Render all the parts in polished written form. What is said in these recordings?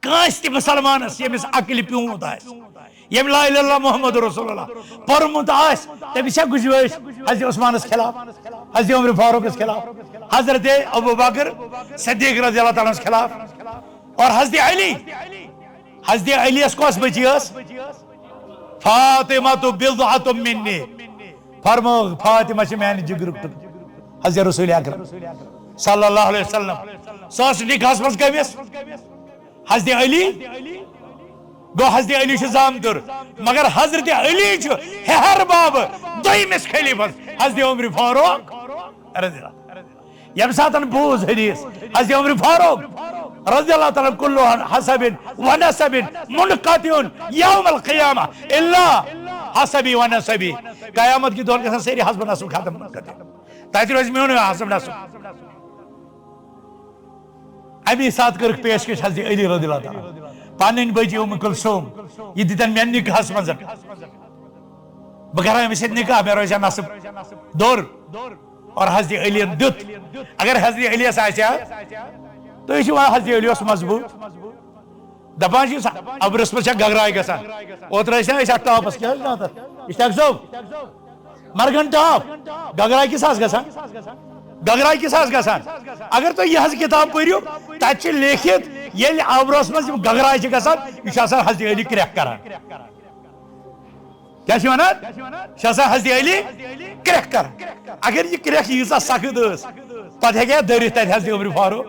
Cons تہ مسلمانس یمس عقل پیوت آس M لا الہ اللہ محمد رسول اللہ پرمت آس تمس گنجائش حضرت عثمانس خلاف حضرت عمر فاروقس خلاف حضرت ابو بکر صدیق رضی اللہ تعالیٰ خلاف اور حضرت علی کس بچی فاطمہ بضعۃ منی فرمو فاطمہ چھ میانہ جگرک حضرت رسول اکرم صلی اللہ علیہ وسلم سہ نکاحس مز گمس حضرت علی گو حضرت علی زامتر مگر حضرت علی ہہر باب دویمس خلیفس حضرت عمر فاروق رضی اللہ یم ساتن بوز حدیث حضرت عمر فاروق رضی اللہ تعالیٰ کلو حسب و نسب منقطع یوم القیامہ الا حسبی و نسبی قیامت کی دور کے ساری حسب نسب ختم منقطع تاکہ روز میون حسب نسب امی ساتھ کرک پیشکش حضرت علی رضی اللہ تعالیٰ پانن بچی ام کلثوم یہ دیتن میں نکاحس مز بہ کرا امس نکاح مے روزا نسب دور اور حضرت علی دیت اگر حضرت علی آسیا تو یہ حضرت علی مضبوط دپان ابرس مز گگرائی گسان اوتر ٹاپس کیا اشتاق صوب مرگن ٹاپ گگرائی کس گسان گگرائی کس گسان اگر تو یہ کتاب پریو تت لیکھت یل آبرس مز گگرائی گسان یہ حضرت علی کریک کران کیا ونان حضرت علی کریک کران اگر یہ کریک ییژا سخت پتہ ہیکیا دٔرِتھ تتہِ حضرت عمر فاروق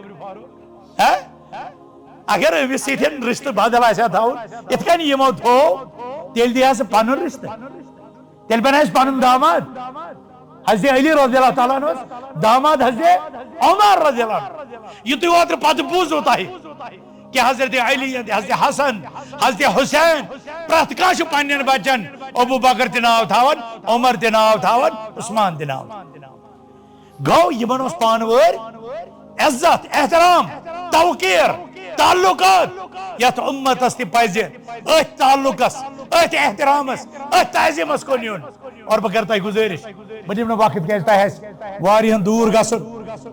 اگر امس سۭتۍ رشتہٕ بدل آسیا تھاوُن یِتھ کٔنۍ یِمو تھوو تیٚلہِ دی سُہ پنُن رشتہٕ تیٚلہِ بنایس پنُن داماد حضرت علی رضی اللہ تعالیٰ عنہ داماد حضرت عمر رضی اللہ عنہ یُتُے اوترٕ پتہٕ بوٗزوٕ تۄہہِ کہ حضرت علی حضرت حسن حضرت حسین پرٛٮ۪تھ کانٛہہ چھُ پننٮ۪ن بچن ابو بکر تہِ ناو تھاوان عمر تہِ ناو تھاوان عثمان تہِ ناو گو یمن اوس پانہٕ وٲرۍ عزت احترام توقیر تعلقات یتھ امتس تہِ پزِ أتھۍ تعلقس أتھۍ احترامس أتھۍ تعظیمس کُن یُن اور بہٕ کرٕ تۄہہِ گُزٲرِش بہٕ دِمہٕ نہٕ وقت کیازِ تۄہہِ آسہِ واریاہن دوٗر گژھُن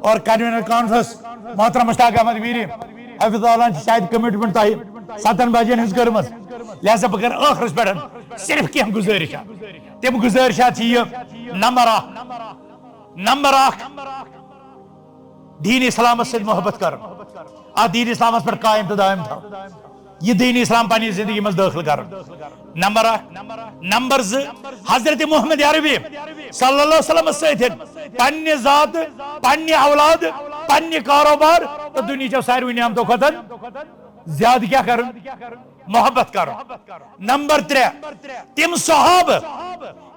اور کنوینر کانفرنس محترم مشتاق احمد میری حفظ اللہ شاید کمٹمنٹ تۄہہِ 7 بجن ہٕنٛز کٔرمٕژ لہذا بہٕ کرٕ ٲخرس پٮ۪ٹھ صرف کینٛہہ گُزٲرِشات تِم گُزٲرِشات چھِ یہِ نمبر اکھ دین اسلامس سۭتۍ محبت کرُن اتھ دین اسلامس پٮ۪ٹھ قائم تہٕ دائم تھاوُن یہ دین اسلام پننہِ زندگی منٛز دٲخل کرُن نمبر اکھ نمبر زٕ حضرت محمد عربی صلی اللہ علیہ وسلم سۭتۍ پننہِ ذاتہٕ پننہِ اولاد پننہِ کاروبار تہٕ دُنیہچو ساروٕے نعمتو کھۄتہٕ زیادٕ کیٛاہ کرُن محبت کرُن نمبر 3 تِم صحابہٕ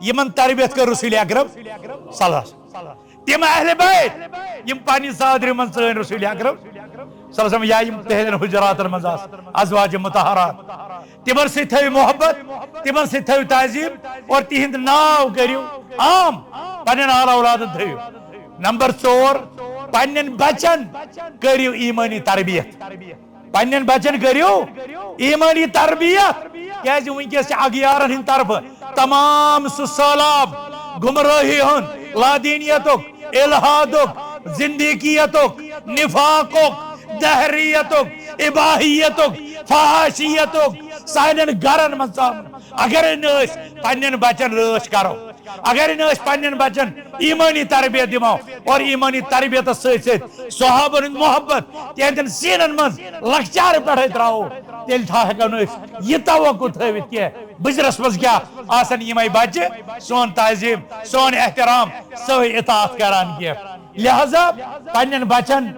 یمن تربیت کٔر رسول اکرم صلی اللہ علیہ وسلم تِم اہل بیت یم پننہِ صادرِ منٛز ژٲنۍ رسول اکرم صلی اللہ علیہ وسلم یا یم تہنٛدٮ۪ن حجراتن منٛز آسہٕ ازواج مطہرات تمن سۭتۍ تھٲیِو محبت تمن سۭتۍ تھٲیِو تعظیٖم اور تِہنٛد ناو کٔرِو عام پننٮ۪ن آل اولادن تھٲیِو نمبر 4 پننٮ۪ن بچن کٔرِو ایٖمٲنی تربیت پننٮ۪ن بچن کٔرِو ایٖمٲنی تربیت کیازِ ونکیٚس چھِ اغیارن ہٕنٛدِ طرفہٕ تمام سُہ سہلاب گمرٲہی ہُنٛد لادینیتُک الحادُک زندگیتُک نفاقُک دہریتُک اباہیتُک فحاشیتُک سانٮ۪ن گرن منٛز ژامُن اگرے نہٕ أسۍ پننٮ۪ن بچن رٲچھ کرو اگرے نہٕ أسۍ پننٮ۪ن بچن ایٖمٲنی تربیت دِمو اور ایٖمٲنی تربیتس سۭتۍ سۭتۍ صحابن ہُنٛد محبت تِہنٛدٮ۪ن سیٖنن منٛز لۄکچارٕ پٮ۪ٹھے ترٛاوو تیٚلہِ ہٮ۪کو نہٕ أسۍ یہِ توقع تھٲوِتھ کینٛہہ بٕجرس منٛز کیٛاہ آسن یِمے بچہِ سون تعظیٖم سون احترام سٲنۍ اطاعت کران کینٛہہ لہذا پننٮ۪ن بچن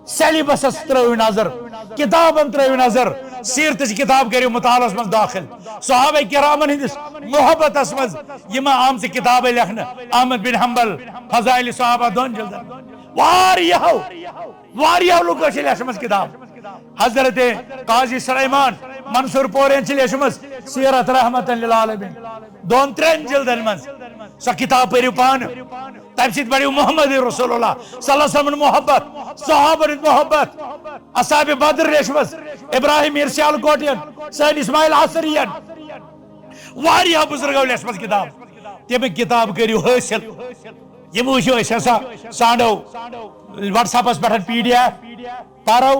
سیلبسس ترٲیِو نظر کتابن ترٲیِو نظر سیرتٕچ کتاب کٔرِو مطالعس منٛز داخل صحابہ کرامن ہٕنٛدِس محبتس منٛز یِمہٕ آمژٕ کتابہٕ لیکھنہٕ احمد بن حنبل فضائل صحابہ 2 جلدن واریاہو لُکو چھِ لیچھمٕژ کتاب حضرت قاضی سلیمان منصور پورین چھِ لیچھمٕژ سیرت رحمت للعالمین 2-3 جلدن منٛز سۄ کتاب پٔرِو پانہٕ تمہِ سۭتۍ بڑیو محمد رسول اللہ صلی اللہ علیہ وسلم محبت صحابن ہٕنٛز محبت اصحاب بدر لیچھمٕژ ابراہیم میر سیالکوٹین سٲنۍ اسماعیل عاصرین واریاہ بزرگو لیچھمٕژ کتاب تِم کتاب کٔرِو حٲصِل یم وٕچھو أسۍ ہسا سانڈو واٹس ایپس پٮ۪ٹھ PDF پارو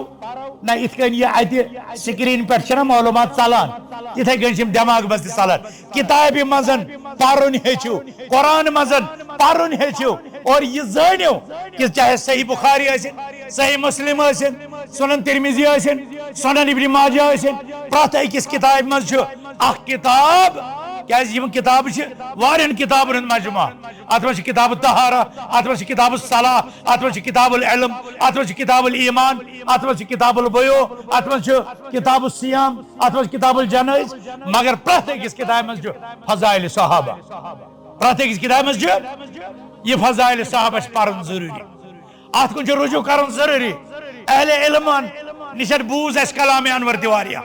نہ اتھ یہ ات سکرین پہ معلومات ژلان تتھے کن دماغ مز ژلان کتابہ مزن پرن ہیچو قرآن مزن پرن ہیچو اور یہ زانو کہ چاہے صحیح بخاری ٲسِن صحیح مسلم ٲسِن سنن ترمذی ٲسِن سنن ابن ماجہ ٲسِن پرٛٮ۪تھ أکِس کتابہِ منٛز چھُ اکھ کتاب کیاز یم کتاب وارن کتابن ہند مجموعہ ات من کتاب الطہارہ ات من کتاب الصلاہ ات من کتاب العلم ات من کتاب الایمان ات من کتاب البیوع ات من کتاب الصیام ات من کتاب الجنائز مگر پرٛٮ۪تھ أکِس کتاب من فضائل صحابہ پرٛٮ۪تھ أکِس کتاب من یہ فضائل صحابہ پرن ضروری ات کن رجوع کرن ضروری اہل علمان نشن بوز اس کلام انور تہ واریاہ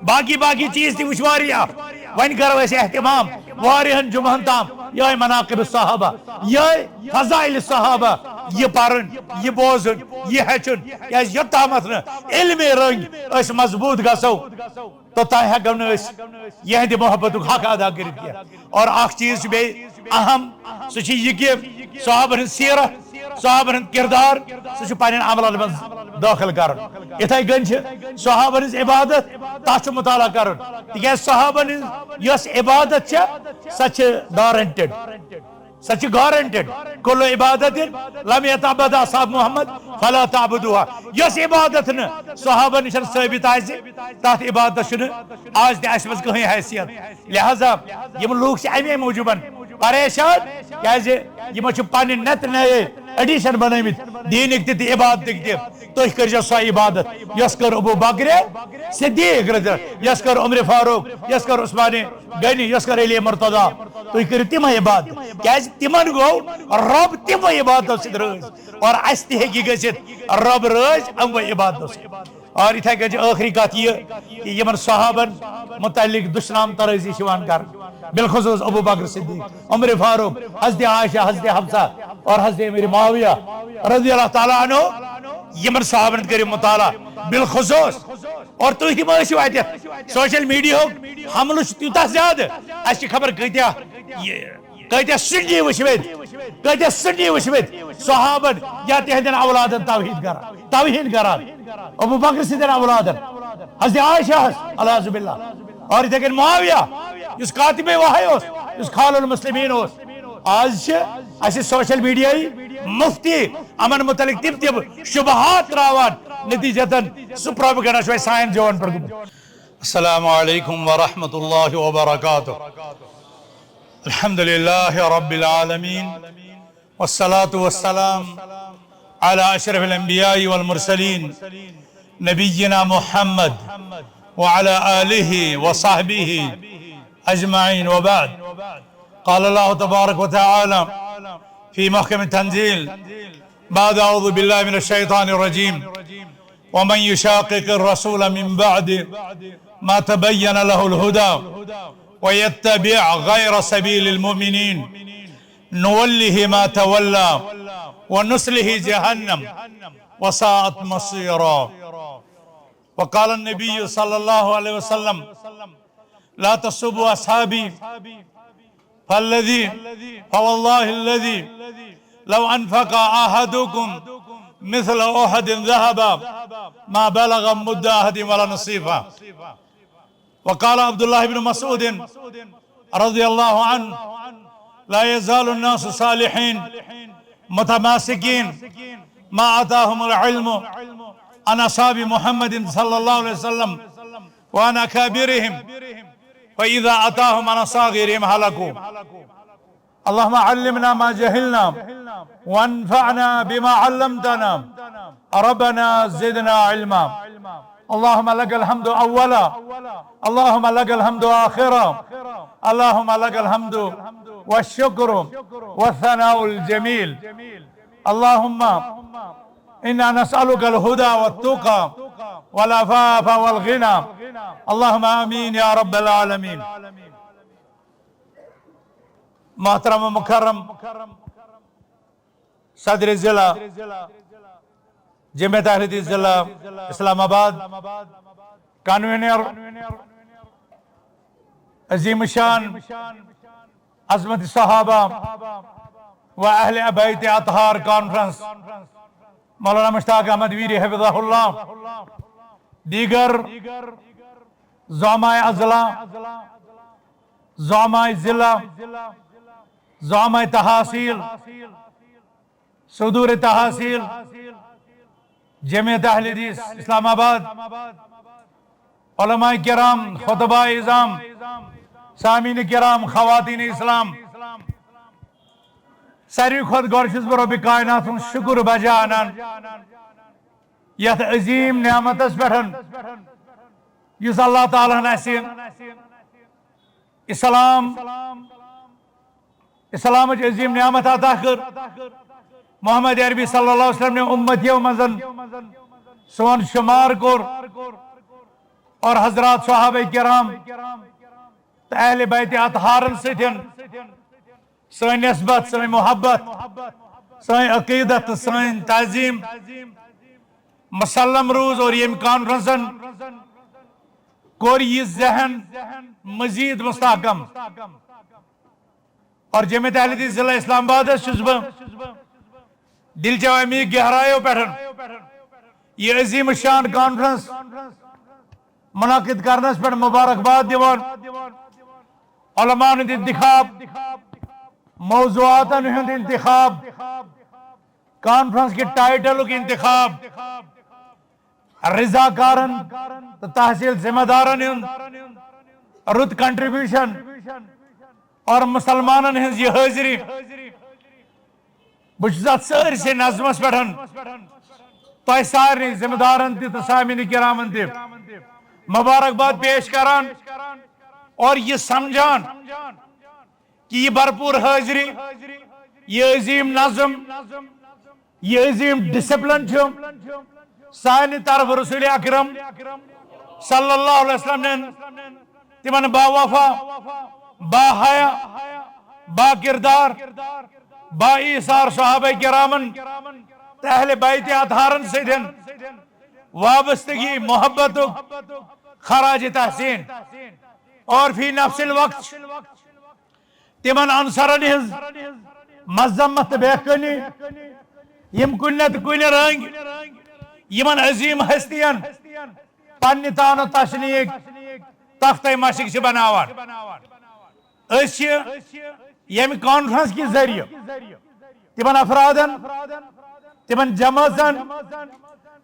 باقی چیز تہ وچ واریاہ ون کرو اس اہتمام واریہن جمعہن تام یہ مناقب الصحابہ یہ فضائل صحابہ یہ پرن یہ بوزن یہ ہچن کیاز یوتامت علم رنگ اس مضبوط گژھو توتان ہیکو نہ یہندِ محبتک حق ادا کرت کینٛہہ اور اکھ چیز بے اہم سہ چھ یہ کہ صحابن ہند سیرت صحابن ہند کردار سہ پنن عملن مز داخل کرن اتھے کن صحابن ہز عبادت تتھ مطالعہ کرن تکیاز صحابن ہز یس عبادت سہ گارنٹڈ سہ گارنٹڈ کل عبادت لم یتعبد اصحاب محمد فلا تعبدوها یس عبادت نا صحابہ نشن ثابت آئے تات عبادت آج تہ اس مز کہیں حیثیت لہذا یم لوگ امی موجوباً پریشان کیاز یم پن نت نئے ایڈیشن بنمت دینک تہ عبادتک تہ تھی کرو سو عبادت یس کر ابو بکر صدیق یس کر عمر فاروق یس کر عثمان غنی یس کر علی مرتضی تھی کرو تم عبادت کیاز تمن گو رب تم عبادتوں ست رز اور اس تہ ہیکہ گژھت رب رز ام عبادتوں ست اور اتھے کن آخری کت یہ کہ یمن صحابن متعلق دشنام ترازی کر بالخصوص ابو بکر صدیق عمر فاروق حضرت عائشہ حضرت حفصہ اور حضرت امیر معاویہ رضی اللہ تعالیٰ عنہ یمن صحابن کرو مطالعہ بالخصوص اور تھی تم ٲسِو اتھ سوشل میڈیا حملہ تیوتاہ زیادہ اس خبر کتیا سنی وچمت صحابن یا تہندین اولادن توہین کران ابو بکر سندین اولادن حضرت عائشہ العیاذ باللہ اور اتھے کن معاویہ اس کاتب وحی اس خال المسلمین آج اس سوشل میڈیا مفتی امن متعلق تم شبہات تراوان نتیجتاً سہ پروپیگنڈا سائن جوان پر السلام علیکم ورحمۃ اللہ وبرکاتہ الحمدللہ رب العالمین والصلاة والسلام على اشرف الانبیاء والمرسلین نبینا محمد وعلى آلہ وصحبہ اجمعین وبعد قال اللہ تبارک وتعالی في محكم التنزيل بعد أعوذ بالله من الشيطان الرجيم ومن يشاقق الرسول من بعد ما تبين له الهدى ويتبع غير سبيل المؤمنين نوله ما تولى ونسله جهنم وساءت مصيرا وقال النبي صلى الله عليه وسلم لا تسبوا أصحابي فوالله الذي لو أنفق أحدكم مثل أحد ذهبا ما بلغ مد أحد ولا نصيفا وقال عبد الله بن مسعود رضي الله عنه لا يزال الناس صالحين متماسكين ما أتاهم العلم عن أصحاب محمد صلى الله عليه وسلم وعن أكابرهم فإذا أتاهم عن أصاغرهم هلكوا اللهم علمنا ما جهلنا وانفعنا بما علمتنا ربنا زدنا علما اللهم لك الحمد أولا اللهم لك الحمد آخرا اللهم لك الحمد والشكر والثناء الجميل اللهم إنا نسألك الهدى والتقى والعفاف والغنى اللهم آمين يا رب العالمين محترم مکرم صدر ضلع جمعیت اہل حدیث ضلع اسلام آباد کنوینر عظیم شان عظمت صحابہ و اہل بیت اطہار کانفرنس مولانا مشتاق احمد ویری حفظہ اللہ، دیگر زعماء اضلاع، زعماء ضلع، زعماء تحصیل، صدور تحصیل، جمعیت اہل حدیث اسلام آباد، علماء کرام، خطباء اعظام، سامعین کرام، خواتین اسلام، ساروی کھوتہ گۄڈٕ چھُس بہٕ رۄبِ کائنات ہُنٛد شُکر بجا انان یتھ عظیٖم نعمتس پٮ۪ٹھ یُس اللہ تعالیٰ ہن اسہِ اسلامٕچ عظیٖم نعمت عطا کٔر، محمد عربی صلی اللہ علیہ وسلم نے امتیو منٛز سون شمار کوٚر، اور حضرات صحابہ کرام تہٕ اہل بیت اطہارن سۭتۍ سٲنۍ نسبت، سٲنۍ محبت، سٲنۍ عقیدت تہٕ سٲنۍ تعظیم مسلم روز، اور ییٚمہِ کانفرنسن کوٚر یہِ ذہن مزید مستحکم، اور جمعیت اہل حدیث ضلع اسلام آبادس چھُس بہٕ دل چو امی گہرائیو پٮ۪ٹھ یہ عظیم الشان کانفرنس منعقد کرنس پٮ۪ٹھ مبارکباد دِوان، علماء ہُنٛد انتخاب، موضوعاتن ہُنٛد انتخاب، کانفرنس کے ٹائٹلُک انتخاب، رضاکارن تہٕ تحصیل ذمہ دارن ہُنٛد رُت کنٹربیوشن، اور مسلمانن ہٕنٛز یہ حٲضری، بہٕ چھُس اتھ سٲرسٕے نظمس پٮ۪ٹھ تۄہہِ سارنٕے ذمہ دارن تہِ تہٕ سامعین کرامن تہِ مبارکباد پیش کران، اور یہ سمجھان کہ یہ بھرپور حاضری، یہ عظیم نظم، یہ عظیم ڈسپلن چھُ سانہِ طرف رسول اکرم صلی اللہ علیہ وسلم نے تمن با وفا، با حیا، با کردار، با ایثار صحابہ کرامن اہل بیت اطہارن سۭتۍ وابستگی، محبت، خراج تحسین، اور فی نفس الوقت تمن عنصرن ہٕنٛز مذمت تہٕ بےخٲنی یم کُنہِ نتہٕ کُنہِ رنٛگۍ یمن عظیم ہستین پننہِ تانو تشنیٖق تختے مشق چھِ بناوان۔ أسۍ چھِ ییٚمہِ کانفرنس کہِ ذریعہ تمن افرادن، تمن جماژن،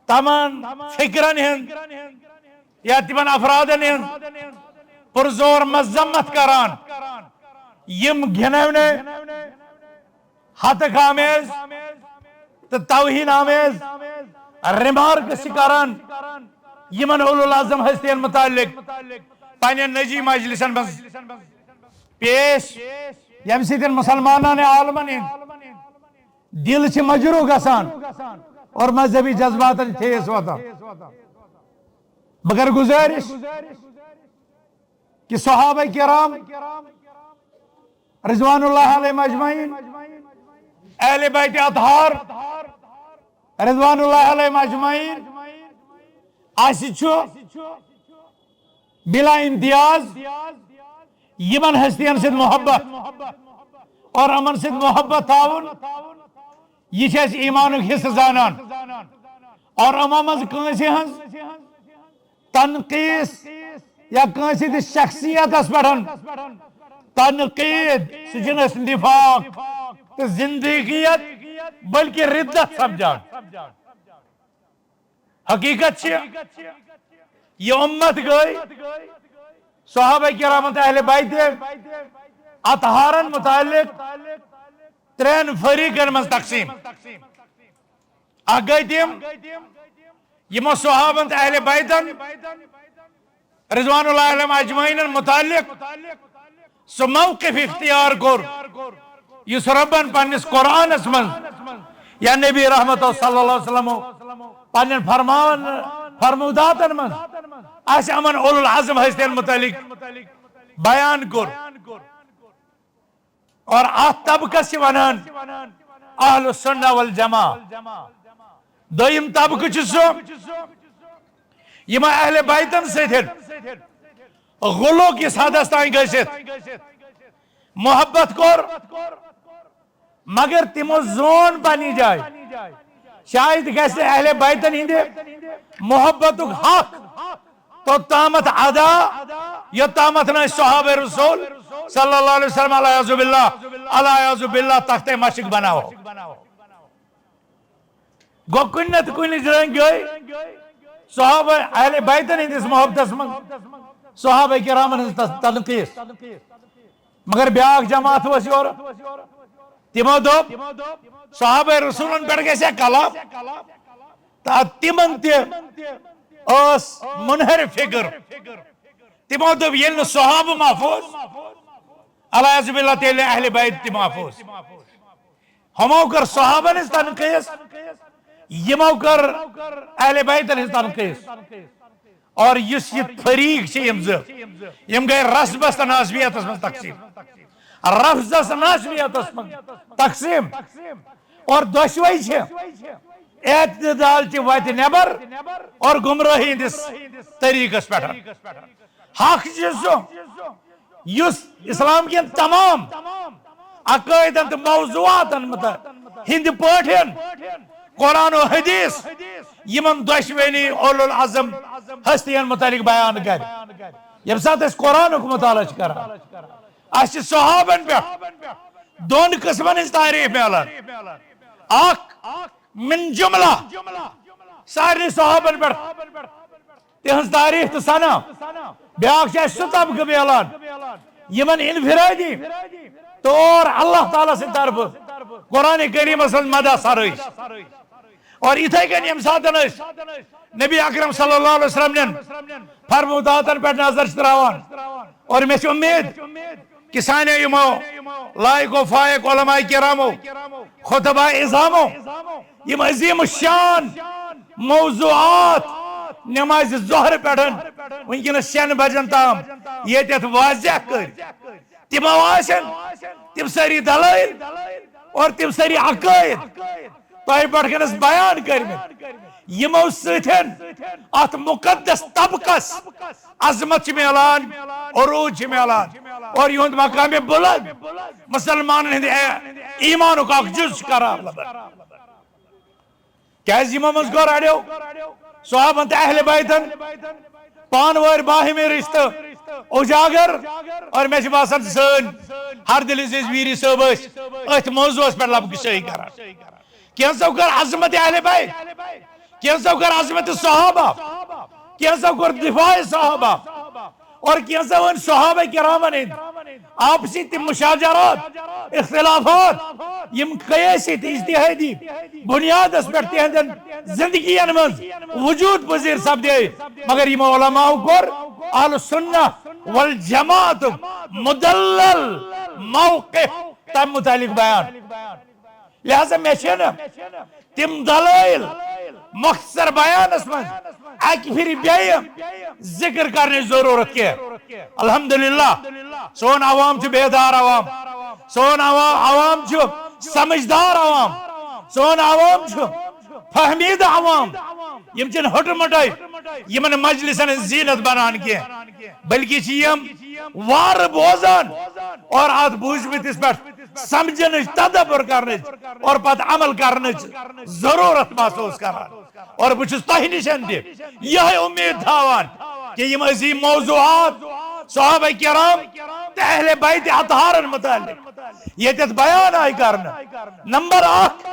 تمام فکرن ہٕنٛز یا تمن افرادن ہٕنٛز پرزور مذمت کران یم گھنونے، ہتک آمیز تہٕ توہین آمیز ریمارکس چھِ کران یمن اولو العظم ہستین متعلق پننٮ۪ن نجی مجلسن منٛز پیش، ییٚمہِ سۭتۍ مسلمانان عالمن ہٕنٛدۍ دل چھِ مجروح گژھان اور مذہبی جذباتن ٹھیس واتان۔ بہٕ کرٕ گزٲرِش کہ صحابہ کرام رضوان اللہ علیہم اجمعین، اہل بیت اطہار رضوان اللہ علیہم اجمعین اسہِ چھُ بلا امتیاز یمن ہستین سۭتۍ محبت اور امن سۭتۍ محبت تھاوُن، یہ چھِ أسۍ ایمانُک حصہٕ زانان، اور یِمو منٛز کٲنٛسہِ ہٕنٛز تنقیٖص یا کٲنٛسہِ ہٕنٛدِس شخصیتس پٮ۪ٹھ تنقیٖد سُہ چھُنہٕ أسۍ نفاق تہٕ زندگیت بلکہ ردت سمجھان۔ حقیقت چھِ یہ امت گئی صحابہ کرام تہٕ اہل بیت اطہارن متعلق ترین فریقن منٛز تقسیم۔ اکھ گئی تِم یمو صحابن تہٕ اہل بیتن رضوان اللہ علیہم اجمعین متعلق سُہ موقف اختیار کوٚر یُس ربن پننِس قرآنس منٛز یا نبی رحمت صلی اللہ علیہ وسلم پننٮ۪ن فرموداتن منٛز اسہِ یِمن اولو العظم ہستین متعلق بیان کوٚر، اور اتھ طبقس چھِ ونان اہل السنہ والجماع۔ دوٚیِم طبقہٕ چھُ سُہ یِمو اہل بیتن سۭتۍ غلو کِس حدس تام گٔژھِتھ محبت کوٚر، مگر تِمو زون پننہِ جایہِ شاید گژھِ اہل بیتن ہندِ محبتُک حق توٚتامَتھ ادا یوٚتامَتھ نہٕ صحابہ رسول صلی اللہ علیہ وسلم علیہ باللہ تختِ مشق بناوو گو کُنہِ نتہٕ کُنہِ رنگہِ گٔے صحابہ اہل بیتن ہندِس محبتس منٛز صحابہ کرامن ہٕنٛز تنقیٖص مگر بیاکھ جماعت ؤژھ یورٕ تِمو دوٚپ صحابہ رسولن پٮ۪ٹھ گژھِ ہا کلام تہٕ تِمن تہِ ٲس منحرف فکر تِمو دوٚپ ییٚلہِ نہٕ صحابہ محفوظ علیہ باللہ تیٚلہِ اہل بیت تہِ محفوظ ہمو کٔر صحابن ہٕنٛز تنقیٖص یمو کر اہل بیتن ہٕنٛز تنقیٖص اور یُس یہِ فریق چھِ یِم زٕ یِم گٔے رسبس تہٕ ناسبیتس منٛز تقسیٖم رفضس ناسبیتس منٛز تقسیٖم اور دۄشوے چھِ اعتدال چہِ وتہِ نٮ۪بر اور گمرٲہی ہٕنٛدِس طریٖقس پٮ۪ٹھ حق چھُ سُہ یُس اسلام کٮ۪ن تمام عقٲیدن تہٕ موضوعاتن ہٕنٛدِ پٲٹھۍ قرآن و حدیث یمن دۄشوٕنی اولو العظم ہستین متعلق بیان کر ییٚمہِ ساتہٕ أسۍ قرآنُک مطالعہ چھِ کران اَسہِ چھِ صحابن پٮ۪ٹھ دۄن قٕسمن ہٕنٛز تعریٖف میلان اکھ من جملہ سارنٕے صحابن پٮ۪ٹھ تِہنٛز تعریٖف تہٕ ثنا بیاکھ چھِ اَسہِ سُہ طبقہٕ میلان یمن انفرادی طور اللہ تعالیٰ سٕنٛدِ طرفہٕ قرآن کریٖمس منٛز مدح سرٲیش اور یِتھے کٔنۍ ییٚمہِ ساتہٕ أسۍ نبی اکرم صلی اللہ علیہ وسلم نٮ۪ن فرموداتن پٮ۪ٹھ نظر چھِ تراوان اور مےٚ چھِ اُمید کہ سانیو یِمو لایق و فایق علماء کرامو خطبہ اعظامو یِم عظیٖم الشان موضوعات نمازِ ظہر پٮ۪ٹھ وٕنکٮ۪نس 6 بجن تام ییٚتٮ۪تھ واضح کٔرۍ تِمو آسن تِم سٲری دلٲیل اور تِم سٲری عقٲیِد تۄہہِ پٮ۪ٹھ کٔنس بیان کٔرمٕتۍ یِمو سۭتۍ اتھ مقدس طبقس عظمت چھِ میلان عروج چھِ میلان اور یِہُنٛد مقامِ بُلند مسلمانن ہٕنٛدِ ایمانُک اکھ جُز چھُ کران کیازِ یِمو منٛز کوٚر اڑیو صحابن تہٕ اہل بیتن پانہٕ وٲرۍ باہمی رشتہٕ اجاگر اور مےٚ چھُ باسان سٲنۍ ہردل عزیز ویری صٲب ٲسۍ أتھۍ موضوعس پٮ۪ٹھ لبہٕ گُشٲیی کران کینٛژو کٔر عظمت اہل بیت کینٛژو کٔر عظمت صحابہ کینٛژو کوٚر دفاع صحابہ اور کینٛژو ؤنۍ صحابہ کرامن ہٕنٛدۍ آپسی تِم مشاجرات اختلافات یم قیاسی تہٕ اجتہادی بنیادس پٮ۪ٹھ تِہنٛدٮ۪ن زندگین منٛز وجوٗد پذیٖر سپدے مگر یِمو علماءو کوٚر اہل السنہ والجماعتُک مدلل موقف تمہِ متعلق بیان لہذا مےٚ چھِنہٕ تِم دلٲیل مختصر بیانس منٛز اکہِ پھرِ بیٚیہِ ذکر کرنٕچ ضروٗرت کینٛہہ الحمدللہ سون عوام چھُ بیدار عوام سون عوام چھُ سمجھدار عوام سون عوام چھُ فہمیدہ عوام یم چھِنہٕ ہُٹہٕ مُٹے یمن مجلسن ہٕنٛز زیٖنت بنان کینٛہہ بلکہِ چھِ یم وارٕ بوزان اور اتھ بوٗزمٕتِس پٮ۪ٹھ سمجھنٕچ تدبر کرنٕچ اور پتہٕ عمل کرنٕچ ضروٗرت محسوٗس کران اور بہٕ چھُس تۄہہِ نِشن تہِ یِہے اُمید تھاوان کہ یم عظیٖم موضوعات صحابہ کرام تہٕ اہل بیت اطہارن متعلق ییٚتٮ۪تھ بیان آیہِ کرنہٕ نمبر 1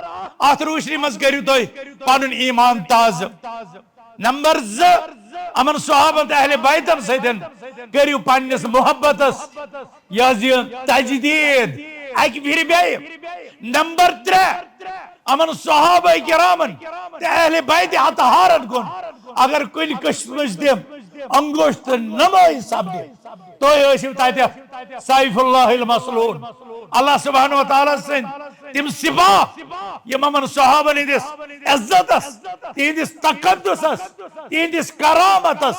اتھ روشنی منٛز کٔرِو تُہۍ پنُن ایمان تازٕ نمبر 2 امن صحابن تہٕ اہل بیتن سۭتۍ کٔرِو پننِس محبتس یہِ حظ یہِ تجدیٖد اکہِ پھرِ بیٚیہِ نمبر 3 امن صحابہ کرامن تہٕ اہل بیت اطہارن کُن اگر کُنہِ قٕسمٕچ تِم انگوش تہٕ نمٲیی سپدِ تُہۍ ٲسِو تتٮ۪تھ سیف اللہ المسلول اللہ سبحانہ وتعالیٰ سٕنٛدۍ تِم سِپاہ یِم یِمن صحابن ہٕنٛدِس عزتس تِہنٛدِس تقدسس تِہنٛدِس کرامتس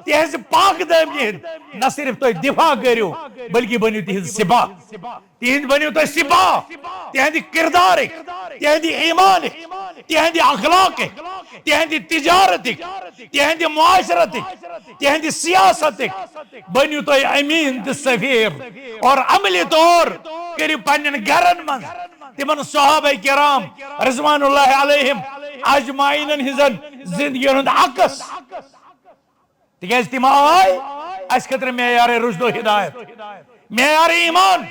تِہنٛزِ پاک دٲمنی ہٕنٛدۍ نہ صرف تُہۍ دفاع کٔرِو بلکہِ بٔنِو تِہنٛدۍ سِپاہ تِہنٛدۍ بٔنِو تُہۍ سِپاہ تِہنٛدِ کِردارٕکۍ تِہنٛدِ ایمانٕکۍ تِہنٛدِ اخلاقٕکۍ تِہنٛدِ تجارتٕکۍ تِہنٛدِ معاشرتٕکۍ تِہنٛدِ سیاستٕکۍ بٔنِو تُہۍ أمیٖن تہٕ سفیر اور عملی طور کٔرِو پننٮ۪ن گرن منٛز تِمن صحابہ کرام رضوان اللہ علیہم اجمعین ہزن زندگی ہند عکس تکیاز تم آئی اس خطر معیار رشد و ہدایت معیار ایمان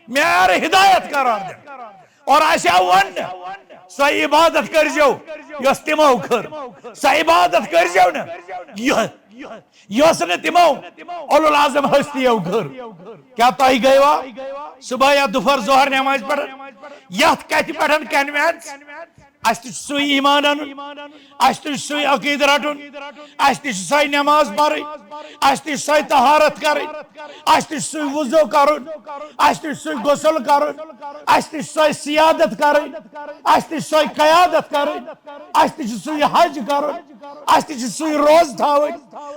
معیار ہدایت قرار دیں اور ایسا ون سو عبادت کرجو یس تمو کر سو عبادت کرجو نا یس نے تمو اولو العظم ہستیو کر کیا تاہی گئے وا صبح یا دوپہر ظہر نماز پڑھ یت کت پڑھن کنوینس اس تہ سوی ایمان ان اس تہ سوی عقید رٹن اس تہ سوی نماز پڑھن اس تہ سوی طہارت کرن اس تہ سوی وضو کرن اس تہ سوی غسل کرن اس تہ سوی سیادت کرن اس تہ سوی قیادت کرن اس تہ سوی حج کرن اس تہ سوی روز تھاون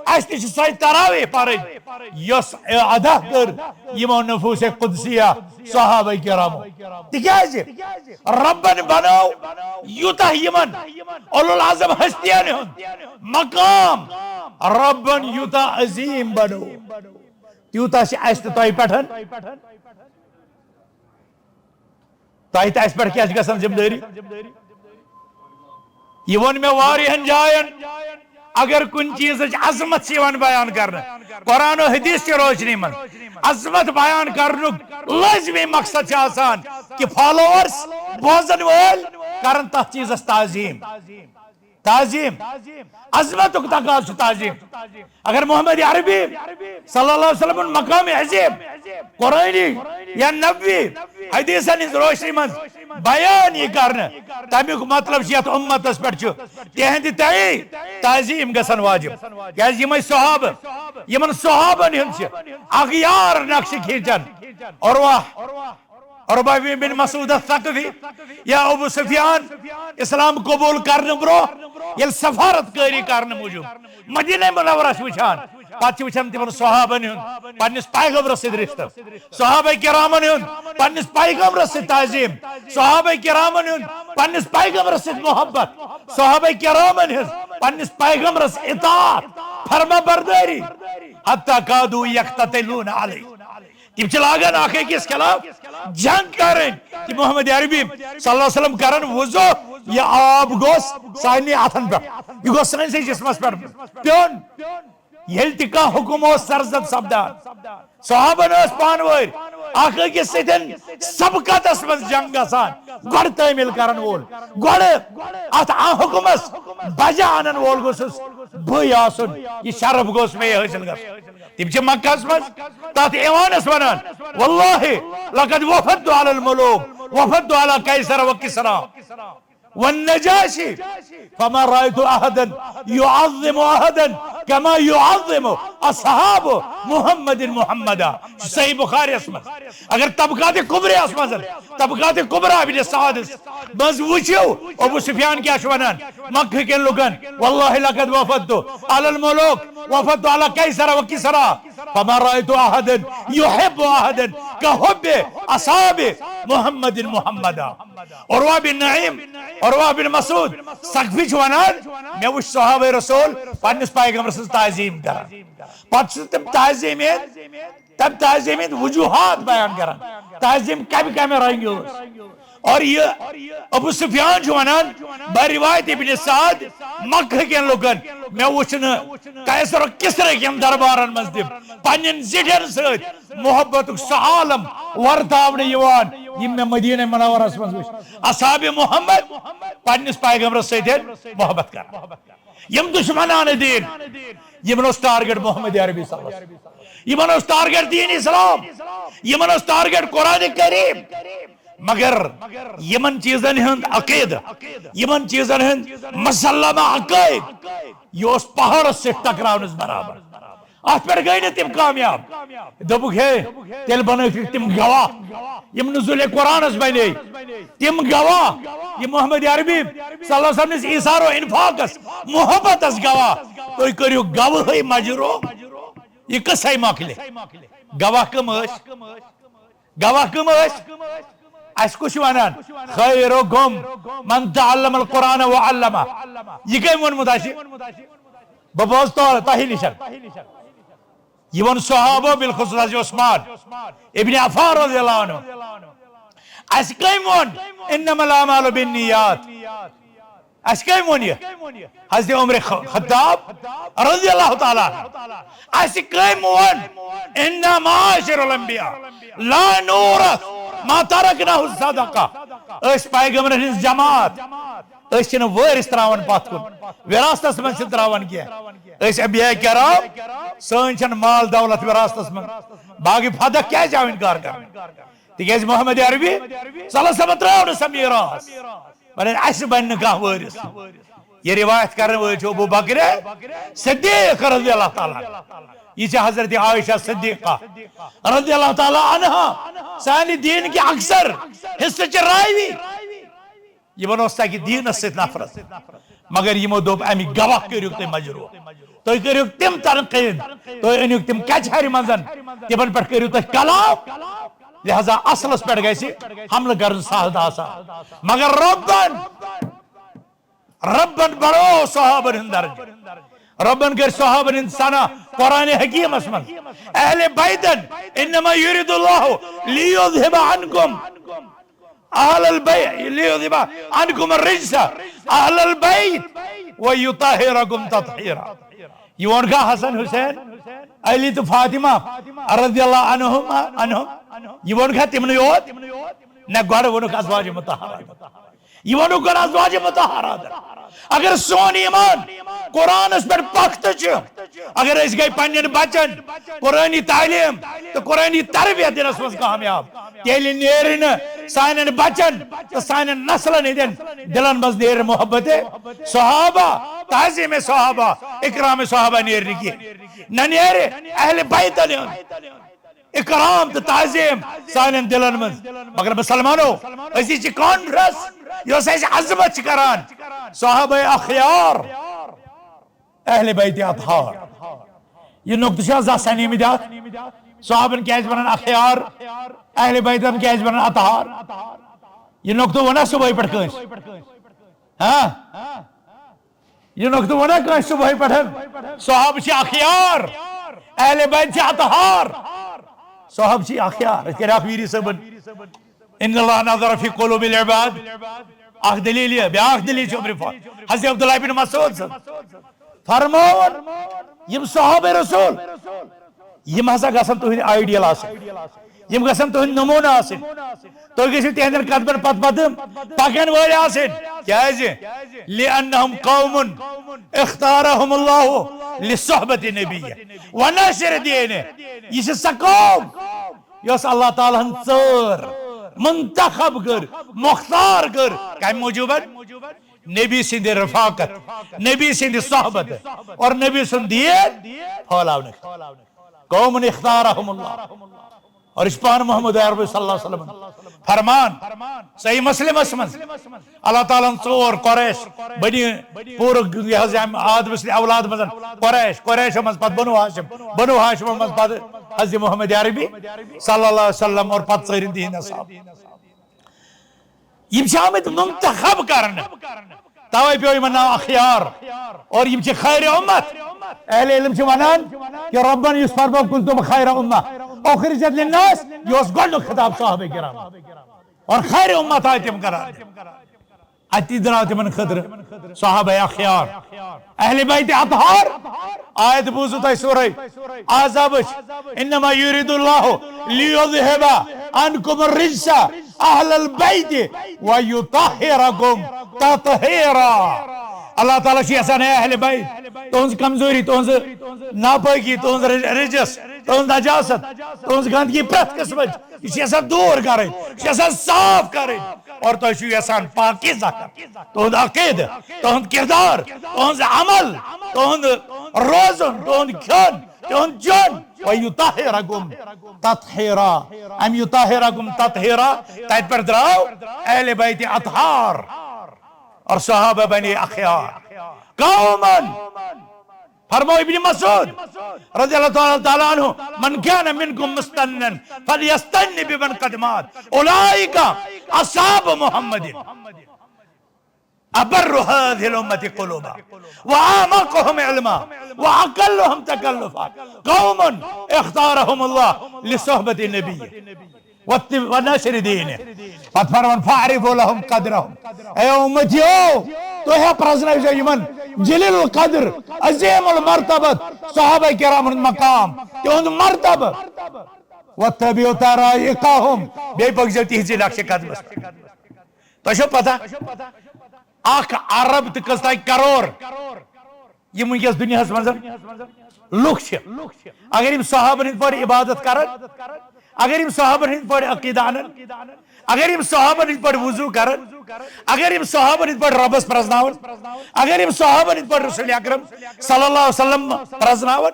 اس تہ سوی تراویح پڑھن یس ادا کر یمو نفوس قدسیہ صحابہ کرام تکیاز ربن بنو یوتا یمن اولو العظم ہستیان ہن مقام ربن یوتا عظیم بنو تیوتا سے ایست تائی پٹھن تائی تا اس پر کیا گسن ذمہ داری یہ ون میں واریہن جائن اگر کن چیز عظمت سے بیان کرنا قرآن و حدیث کی روشنی من عظمت بیان کرنا لازمی مقصد سے آسان کہ فالوورز بوزن وول کرن تہ چیز تعظیم تعظیم عظمت تقاض تعظیم اگر محمد عربی صلی اللہ علیہ وسلم مقام عظیم قرآنی یا نبوی حدیثن ہز روشنی من بیان یہ کرنا تمیک مطلب یت امتس پہ تہند تئی تعظیم گسن واجب کیاز یمے صحابہ یمن صحابن ہند اغیار نقش کھینچن عروہ بن مسعود الثقفی یا ابو سفیان اسلام قبول کرنے برو یل سفارت کاری کرنے موجود مدینہ منورہ وچھان پتہ وچھان تمن صحابن ہند پنس پیغمبرس سۭتۍ رشتہ صحابہ کرامن ہند پنس پیغمبرس سۭتۍ تعظیم صحابہ کرامن ہند پنس پیغمبرس سۭتۍ محبت صحابہ کرامن ہند پنس پیغمبرس اطاعت فرما برداری حتی کادو یقتتلون علی تم لاگان اخ أکس خلاف جنگ کریں کہ محمد عربی صلی اللہ علیہ وسلم کرن وضو یہ آب گوس سانی اتھن پہ یہ گوس سانسے جسمس پہ پیون یل تہ حکم سرزد سپدان صحابن پانویر اخ أکس سۭتۍ سبقتس من جنگ گژھان گۄڈٕ تعمیل کرن وول گۄڈٕ اتھ حکمس بجا انن وول گوٚژھُس بٕے آسُن یہ شرف گوٚژھ مے حٲصِل گژھُن تم چھ مکہ من تات ایوانس ونان واللہ لقد وفدت على الملوك وفدت على قیصر وکسرا والنجاشی فما رأيت أحدا يعظم أحدا كما يعظم أصحاب محمد محمدا صحیح بخاری اسمت اگر طبقات کبرى اسمت طبقات کبرى ابن سعد بز وچو ابو سفیان کیا ونان مکہ کن لوگن والله لقد وفدت على الملوك وفدت على قیصر وکسرا فما رأيت أحدا يحب أحدا كحب أصحاب محمد محمدا عروہ بن نعیم عروہ بن مسعود ثقفی ونان میں وچھ صحابہ رسول پنس پیغمبر سن تعظیم کران پتہ تم تعظیم وجوہات بیان کران تعظیم کمہ رنگی اور یہ ابو سفیان ونان بروایت ابن سعد مکہ کن لوگن میں وچھن قیصر و کسرا کن دربارن مز تم پنن زٹھن ست محبت سہ عالم ورتاون یوان یم میں مدینہ منورس مز وچھ اصحاب محمد پنس پیغمبرس ست محبت کر یم دشمنان دین یمن اس ٹارگٹ محمد عربی صلی اللہ علیہ وسلم یمن اس ٹارگٹ دین اسلام یمن اس ٹارگٹ قرآن کریم مگر یمن چیزن ہند عقید یمن چیزن ہند مسلمہ عقائد یہ اس پہاڑ سے ٹکراونس برابر ات پہ گئی نا تم کامیاب دبک ہے تیل بنو تم گواہ یم نزول قرآنس بنے تم گواہ یہ محمد عربی صلی اللہ علیہ وسلم ایثار و انفاقس محبتس گواہ تو کرو گواہی مجرو یہ کسائی ماکلے گواہ کم اس گواہ کم اس اس کچھ ونان خیرکم من تعلم القرآن وعلمہ یہ کئی من متاشی ببوز تاہی نشن یہ ون صحابہ بالخصوص حضرت عثمان ابن عفان رضی اللہ عنہ اس کئی من انما الاعمال بالنیات اسكاي مونيا حضرت عمر خطاب رضي الله تعالى اسكاي مون إن معاشر الأنبياء لا نورث ما تركناه الصدقة اس پیغمبرن ہنز جماعت اس چھن وارث تراون پتھ کن وراثتس من چھن تراون کی اس انبیاء کرام سن چھن مال دولت وراثتس من باقی فدق کیا چاو انکار کر تکیاز محمد عربی صلی اللہ علیہ وسلم تراون سا میراث بلن اس بن کان وارث یہ روایت کرنے والے چھو ابو بکر صدیق رضی اللہ تعالیٰ یہ چھے حضرت عائشہ صدیقہ رضی اللہ تعالیٰ عنہ سانی دین کی اکثر حصہ چھ رائیوی یہ ونوستا کی دین اس سے نفرت مگر یہ مدوب امی گواہ کریوک تی مجروع تو یہ کریوک تم تنقید تو انیوک تم کچھ ہری منزن تیبن پر کریوک تی کلام لہذا اصل اس پر گئی سی حمل کرن ساہد آسا مگر ربن بڑو صحابن ہندرج ربن کر صحابن انسانا قرآن حکیم اسمن اہل بیتن انما یرید اللہ لیذہب عنکم اہل البیت لیذہب عنکم الرجس اہل البیت ویطہرکم تطہیرا یہ ونکا حسن حسین علی تو فاطمہ رضی اللہ عنہم یہ ونکا تمن یوت نہ گوڑ ونکا ازواج مطہرات یہ ونکا ازواج مطہرات اگر سون ایمان قرآن اس پر پخت اگر اس گئی پنین بچن قرآنی تعلیم تو قرآنی تربیت دن اس وقت کامیاب تیلی نیرن سائنن بچن تو سائنن نسلن دن دلن بس نیر محبت صحابہ تعظیم صحابہ اکرام صحابہ نیرن کی نہ نیر اہل بیت اکرام تو تعظیم سائنن دلن مز مگر مسلمانو اسی چی کانفرنس یہ اسے عظمت کران صحابہ اخیار اہل بیت اطہار یہ نقطہ شاہ سانی میں جات صحابن کیج بنان اخیار اہل بیتن کیج بنان اطہار یہ نقطہ ونا صبح پڑھ کنس ہاں یہ نقطہ ونا کنس صبح پڑھن صحاب چی اخیار اہل بیت چی اطہار صحاب چی اخیار اس کے راکویری سبن ان اللہ نظر فی قلوب العباد آخ دلیل یہ بیاخ دلیل چھو عمر حضرت عبداللہ بن مسعود فرمون یم صحابہ رسول یم ہسا گسن تو آئیڈیل آسن یم گسن تو نمونہ آسن تو کسی تہندن قدمن پت پتم پاکن والی آسن کیا ہے جی لئنہم قوم اختارہم اللہ لصحبت نبی ونشر دین یہ سقوم یس اللہ تعالیٰ ژر منتخب کر مختار کر کم موجوبن نبی سند رفاقت نبی سند صحبت اور نبی سند دین پھولاونک قوم اختارہم اللہ اور اشپان محمد عربی صلی اللہ علیہ وسلم فرمان صحیح مسلم اسمن اللہ تعالیٰ ژور قریش بنی پور آدم سلی اولاد مزن قریش مز پت بنو ہاشم مز پت حضرت محمد عربی صلی اللہ علیہ وسلم اور پت ژرین دین اصحاب یم چھ آمد منتخب کرن توے پیو یمن ناو اخیار اور یم چھ خیر امت اہل علم چھ ونان کہ ربنا یس فرمو کنتم خیر امہ اخرجت للناس یہ اس گۄڈنیُک خطاب صحابہ کرام اور خیر امت آئے تم کران اتی دراو تمن خطر صحابہ اخیار اہل بیت اطہار آیت بوزو تای سورہ آزاب انما یرید اللہ لیذہب عنکم الرجس اہل البیت ویطہرکم تطہیرا اللہ تعالیٰ چھ یژھان ہے اہل بیت تہنز کمزوری تہنز ناپاکی تہنز رجس تہنز نجاست تہنز گندگی پرت قسمت یہ چھ یژھان دور کریں چھ یژھان صاف کریں اور تو چھو یژھان پاکیزہ کر تہنز عقید تہنز کردار تہنز عمل تہنز روزن تہنز کھن تہنز جن ویطہرکم تطہیرا ام یطہرکم تطہیرا تایت پر دراو اہل بیت اطہار اور صحابہ بنی اخیار قومن فرمو ابن مسعود رضی اللہ تعالیٰ عنہ من کان منکم مستنن فلیستن بمن قدمات اولئیکا اصحاب محمد ابر هذه الامة قلوبا وعامقهم علما وعقلهم تكلفا قوم اختارهم الله لصحبة النبي ونشر دینه فتفرمن فاعرفوا لهم قدرهم اے امتیو تو ہے پرزنائیو یمن جلیل القدر عظیم المرتبت صحابہ کرام مقام تہند مرتبہ وَاتَّبِعُوا طَرَائِقَهُمْ بے پکزیو تہذی نقش قدمس تو چھو پتہ اخ عرب تو کس تائی کروڑ یہ منکس دنیا منٛز لُکھ چھ اگر یم صحابن ہند پٲٹھۍ عبادت کرن اگر یم صحابن ہند پٲٹھۍ عقیدہ انن اگر یم صحابن ہند پٲٹھۍ وضو کرن اگر یم صحابن ہند پٲٹھۍ ربس پرزناون اگر یم صحابن ہند پٲٹھۍ رسول اکرم صلی اللہ علیہ وسلم پرزناون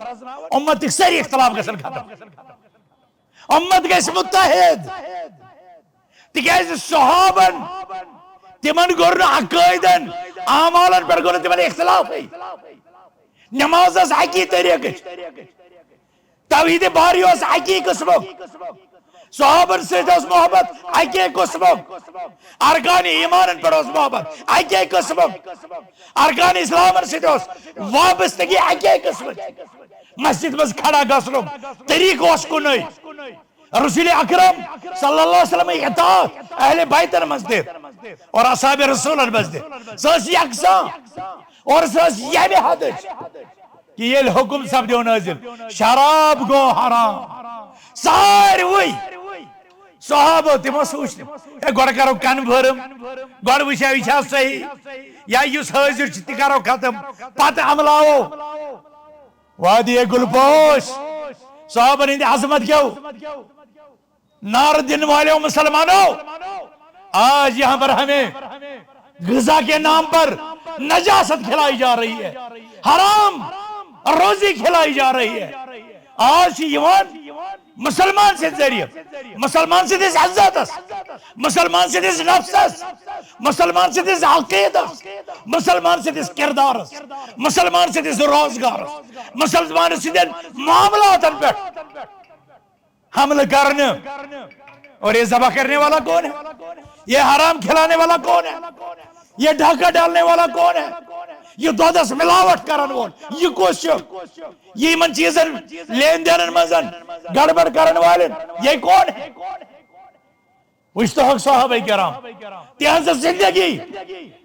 امتک ساری اختلاف گژھن ختم امت گژھِ متحد تکیازِ صحابن تمن گوٚر نہٕ عقٲیدن اعمالن پٮ۪ٹھ گوٚو نہٕ تمن اختلافٕے نماز ٲس اکی طریقٕچ توحیٖدِ باری اوس اکی قٕسمُک صحابن سۭتۍ اوس محبت اکی قٕسمُک ارکان ایمانن پٮ۪ٹھ اوس محبت اکی قٕسمُک ارکان اسلامن سۭتۍ اوس وابستگی اکی قٕسمٕچ مسجد منٛز کھڑا گژھنُک طریقہٕ اوس کُنُے رسول اکرم صلی اللہ علیہ وسلم اطاعت اہل بیتن منٛز تہِ اور اصحاب رسولن منٛز تہِ سۄ ٲس یکساں اور سۄ ٲس ییٚمہِ حدٕچ کہ ییٚلہِ حکم سپدیو نٲزِل شراب گوٚو حرام ساروٕے صحابو تِمو سوٗنٛچ ہے گۄڈٕ کرو کنفٲرم گۄڈٕ وٕچھو یہِ چھا صحیح یا یُس حٲضِر چھُ تہِ کرو ختم پتہٕ عملاوو وادی گلپوش صحابن ہندِ عظمت کیو نعرہ دن والوں مسلمانوں آج یہاں پر ہمیں غذا کے نام پر نجاست کھلائی جا رہی ہے حرام روزی کھلائی جا رہی ہے آج یوان مسلمان سے ذریعہ مسلمان سے دس عزتس مسلمان سے دس نفسس مسلمان سے دس عقیدس مسلمان سے دس کردارس مسلمان سے دس روزگارس مسلمان سے دس معاملات پر حمل کرنے اور یہ ذبح کرنے والا کون ہے یہ حرام کھلانے والا کون ہے یہ ڈھاکہ ڈالنے والا کون ہے یہ دودس ملاوٹ کرن وول یہ کس یہ من چیزن لین دینن مزن گڑبڑ کرن والن یہ کون ہے وچھ تو حق صحابہ کرام تہذ زندگی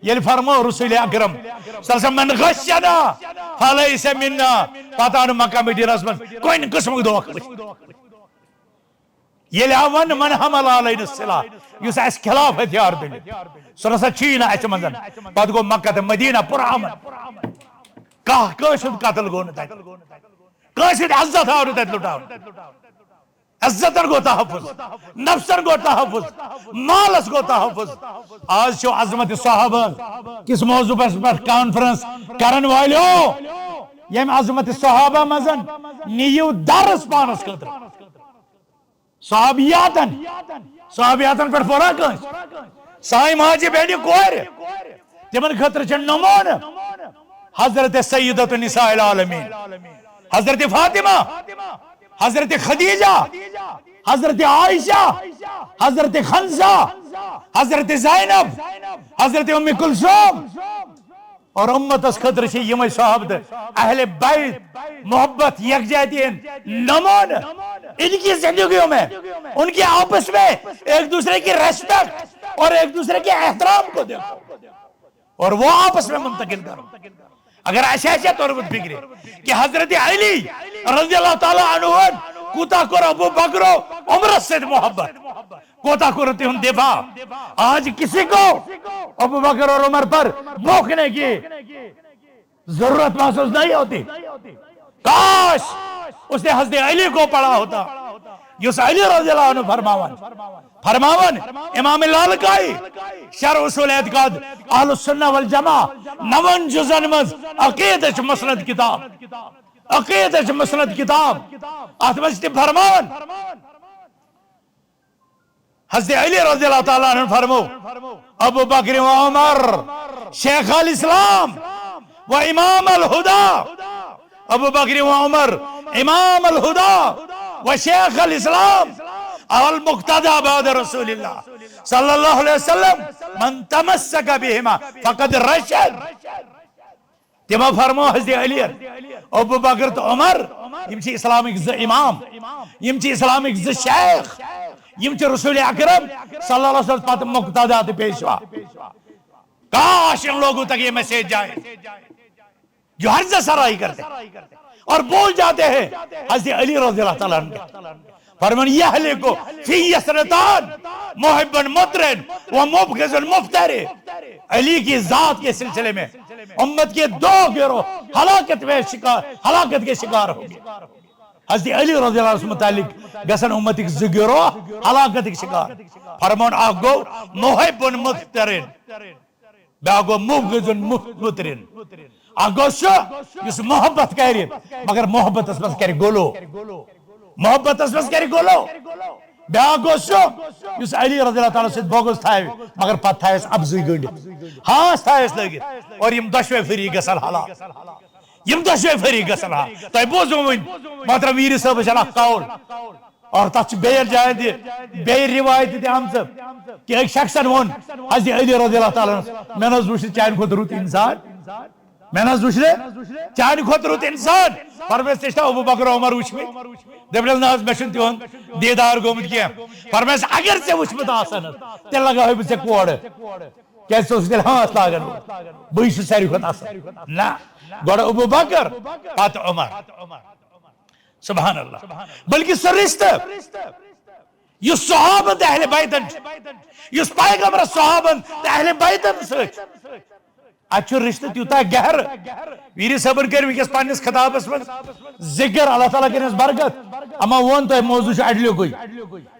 یل فرمو رسول اکرم صلی اللہ علیہ وسلم من غشنا فلیس منا پتہ مکہ مدینہ من کوئی قسم دھوکہ یل آون من حمل علیہ السلام یس اس خلاف ہتھیار دل سو نسا چین اس منزن پتہ گو مکہ تہ مدینہ پر امن کاہ کٲنٛسہِ قتل گو نہٕ تتہِ کٲنٛسہِ عزت آو نہٕ تتہِ لُٹاونہٕ عزتن گو تحفظ نفسن گو تحفظ مالس گو تحفظ آج چھو عظمت صحابہ کس موضوع پر کانفرنس کرن والیو یم عظمت صحابہ مزن نیو درس پانس خطر صحابیاتن پر پورا کنس سائی ماجی بیٹی کور تمن خطر چھ نمون حضرت سیدت نساء العالمین حضرت فاطمہ حضرت خدیجہ حضرت عائشہ حضرت خنزہ حضرت زینب حضرت ام کلثوم اور امتس خطر چھ یمے صحابت اہل بیت محبت یکجہتی نمون ان کی زندگیوں میں ان کے آپس میں ایک دوسرے کی ریسپیکٹ اور ایک دوسرے کے احترام کو دیکھو اور وہ آپس میں منتقل کرو اگر ایسے طور پر فکرے کہ حضرت علی رضی اللہ تعالیٰ عنہ کوتا کر ابو بکر عمر سے محبت کوتا کر تہن دفاع آج کسی کو ابو بکر اور عمر پر بھوکنے کی ضرورت محسوس نہیں ہوتی کاش اس نے حضرت علی کو پڑھا ہوتا یس علی رضی اللہ عنہ فرماون امام لالکائی شرح اصول اعتقاد اہل السنہ والجماع 9 جزن مز عقیدہ مسند کتاب عقیدہ مسند کتاب اتمج تم فرماون حضرت علی رضی اللہ تعالیٰ عنہ فرمو ابو بکر و عمر شیخ الاسلام و امام الہدا ابو بکر و عمر امام الہدا و شیخ الاسلام المقتدى بعد رسول اللہ صلی اللہ علیہ وسلم من تمسک بہما فقد رشد تمہ فرمو حضرت علی ابو بکر تو عمر یم چھ اسلامک ز امام یم چھ اسلامک ز شیخ یم چھ رسول اکرم صلی اللہ علیہ وسلم پتہ مقتدی تہ پیشوا کاش ان لوگوں تک یہ میسج جائے جو حرزہ سرائی کرتے اور بول جاتے ہیں حضرت علی رضی اللہ تعالیٰ عنہ فرمان یہلکو فی یسرتان محبن مطرن ومبغض مفتری، علی کی ذات کے سلسلے میں امت کے دو گروہ ہلاکت کے شکار ہوں گے. حضرت علی رضی اللہ عنہ متعلق گسن امتک زٕ گروہ ہلاکت کے شکار. فرمان اکھ گو محبن مفترن، بیاکھ گو مبغض مطرن. اکھ گو سُہ یُس محبت کرِ مگر محبتس منٛز کرِ گولو، محبتس منٛز کرِ گولو. بیاکھ گو سُہ یُس علی رضی اللہ تعالیٰ سۭتۍ بغض تھاوِ مگر پتہٕ تھایس ابزٕے گٔنڈِتھ، ہانٛس تھایس لٲگِتھ، اور یم دۄشوے فریق گژھن ہلاک. یم دۄشوے فریق گژھن ہلاک. تۄہہِ بوٗزوٕ وۄنۍ محترم میٖر صٲبس چھُ اکھ قول، اور تتھ چھُ بیٚیہِ جایہِ تہِ بیٚیہِ روایت تہِ آمژٕ کہ أکۍ شخصن ووٚن حضرت علی رضی اللہ تعالیٰ عنہ مےٚ نہ حظ وٕچھ نہٕ چانہِ کھۄتہٕ رُت اِنسان، میں نے وٕچھ نہٕ چانہِ کھۄتہٕ رُت اِنسان. فرمٲیس ژےٚ چھُنا ابوٗ بکر عمر وٕچھمٕتۍ؟ دٔپنس نہ حظ مےٚ چھُنہٕ تِہُنٛد دیٖدار گوٚمُت کینٛہہ. فرمٲیس اگر ژےٚ وٕچھمُت آسن تیٚلہِ لگاوے بہٕ ژےٚ کورٕ، کیازِ ژٕ اوسُکھ تیٚلہِ ہانٛس لاگان بٕے چھُس ساروی کھۄتہٕ اصل. نہ گۄڈٕ ابوٗ بکر پتہٕ عمر. سبحان اللہ. بلکہ سُہ رشتہٕ یُس صحابن تہٕ اہلِ بیتن چھُ، یُس پیغمبرس صحابن تہٕ اہلِ بیتن سۭتۍ اتھ چھُ رشتہٕ تیوٗتاہ گہرٕ. میٖر صٲبن کٔرۍ وٕنکیٚس پننِس خطابس منٛز ذکر، اللہ تعالیٰ کٔرِنس برکت. اما ووٚن تۄہہِ موضوٗع چھُ اڈلیُکُے،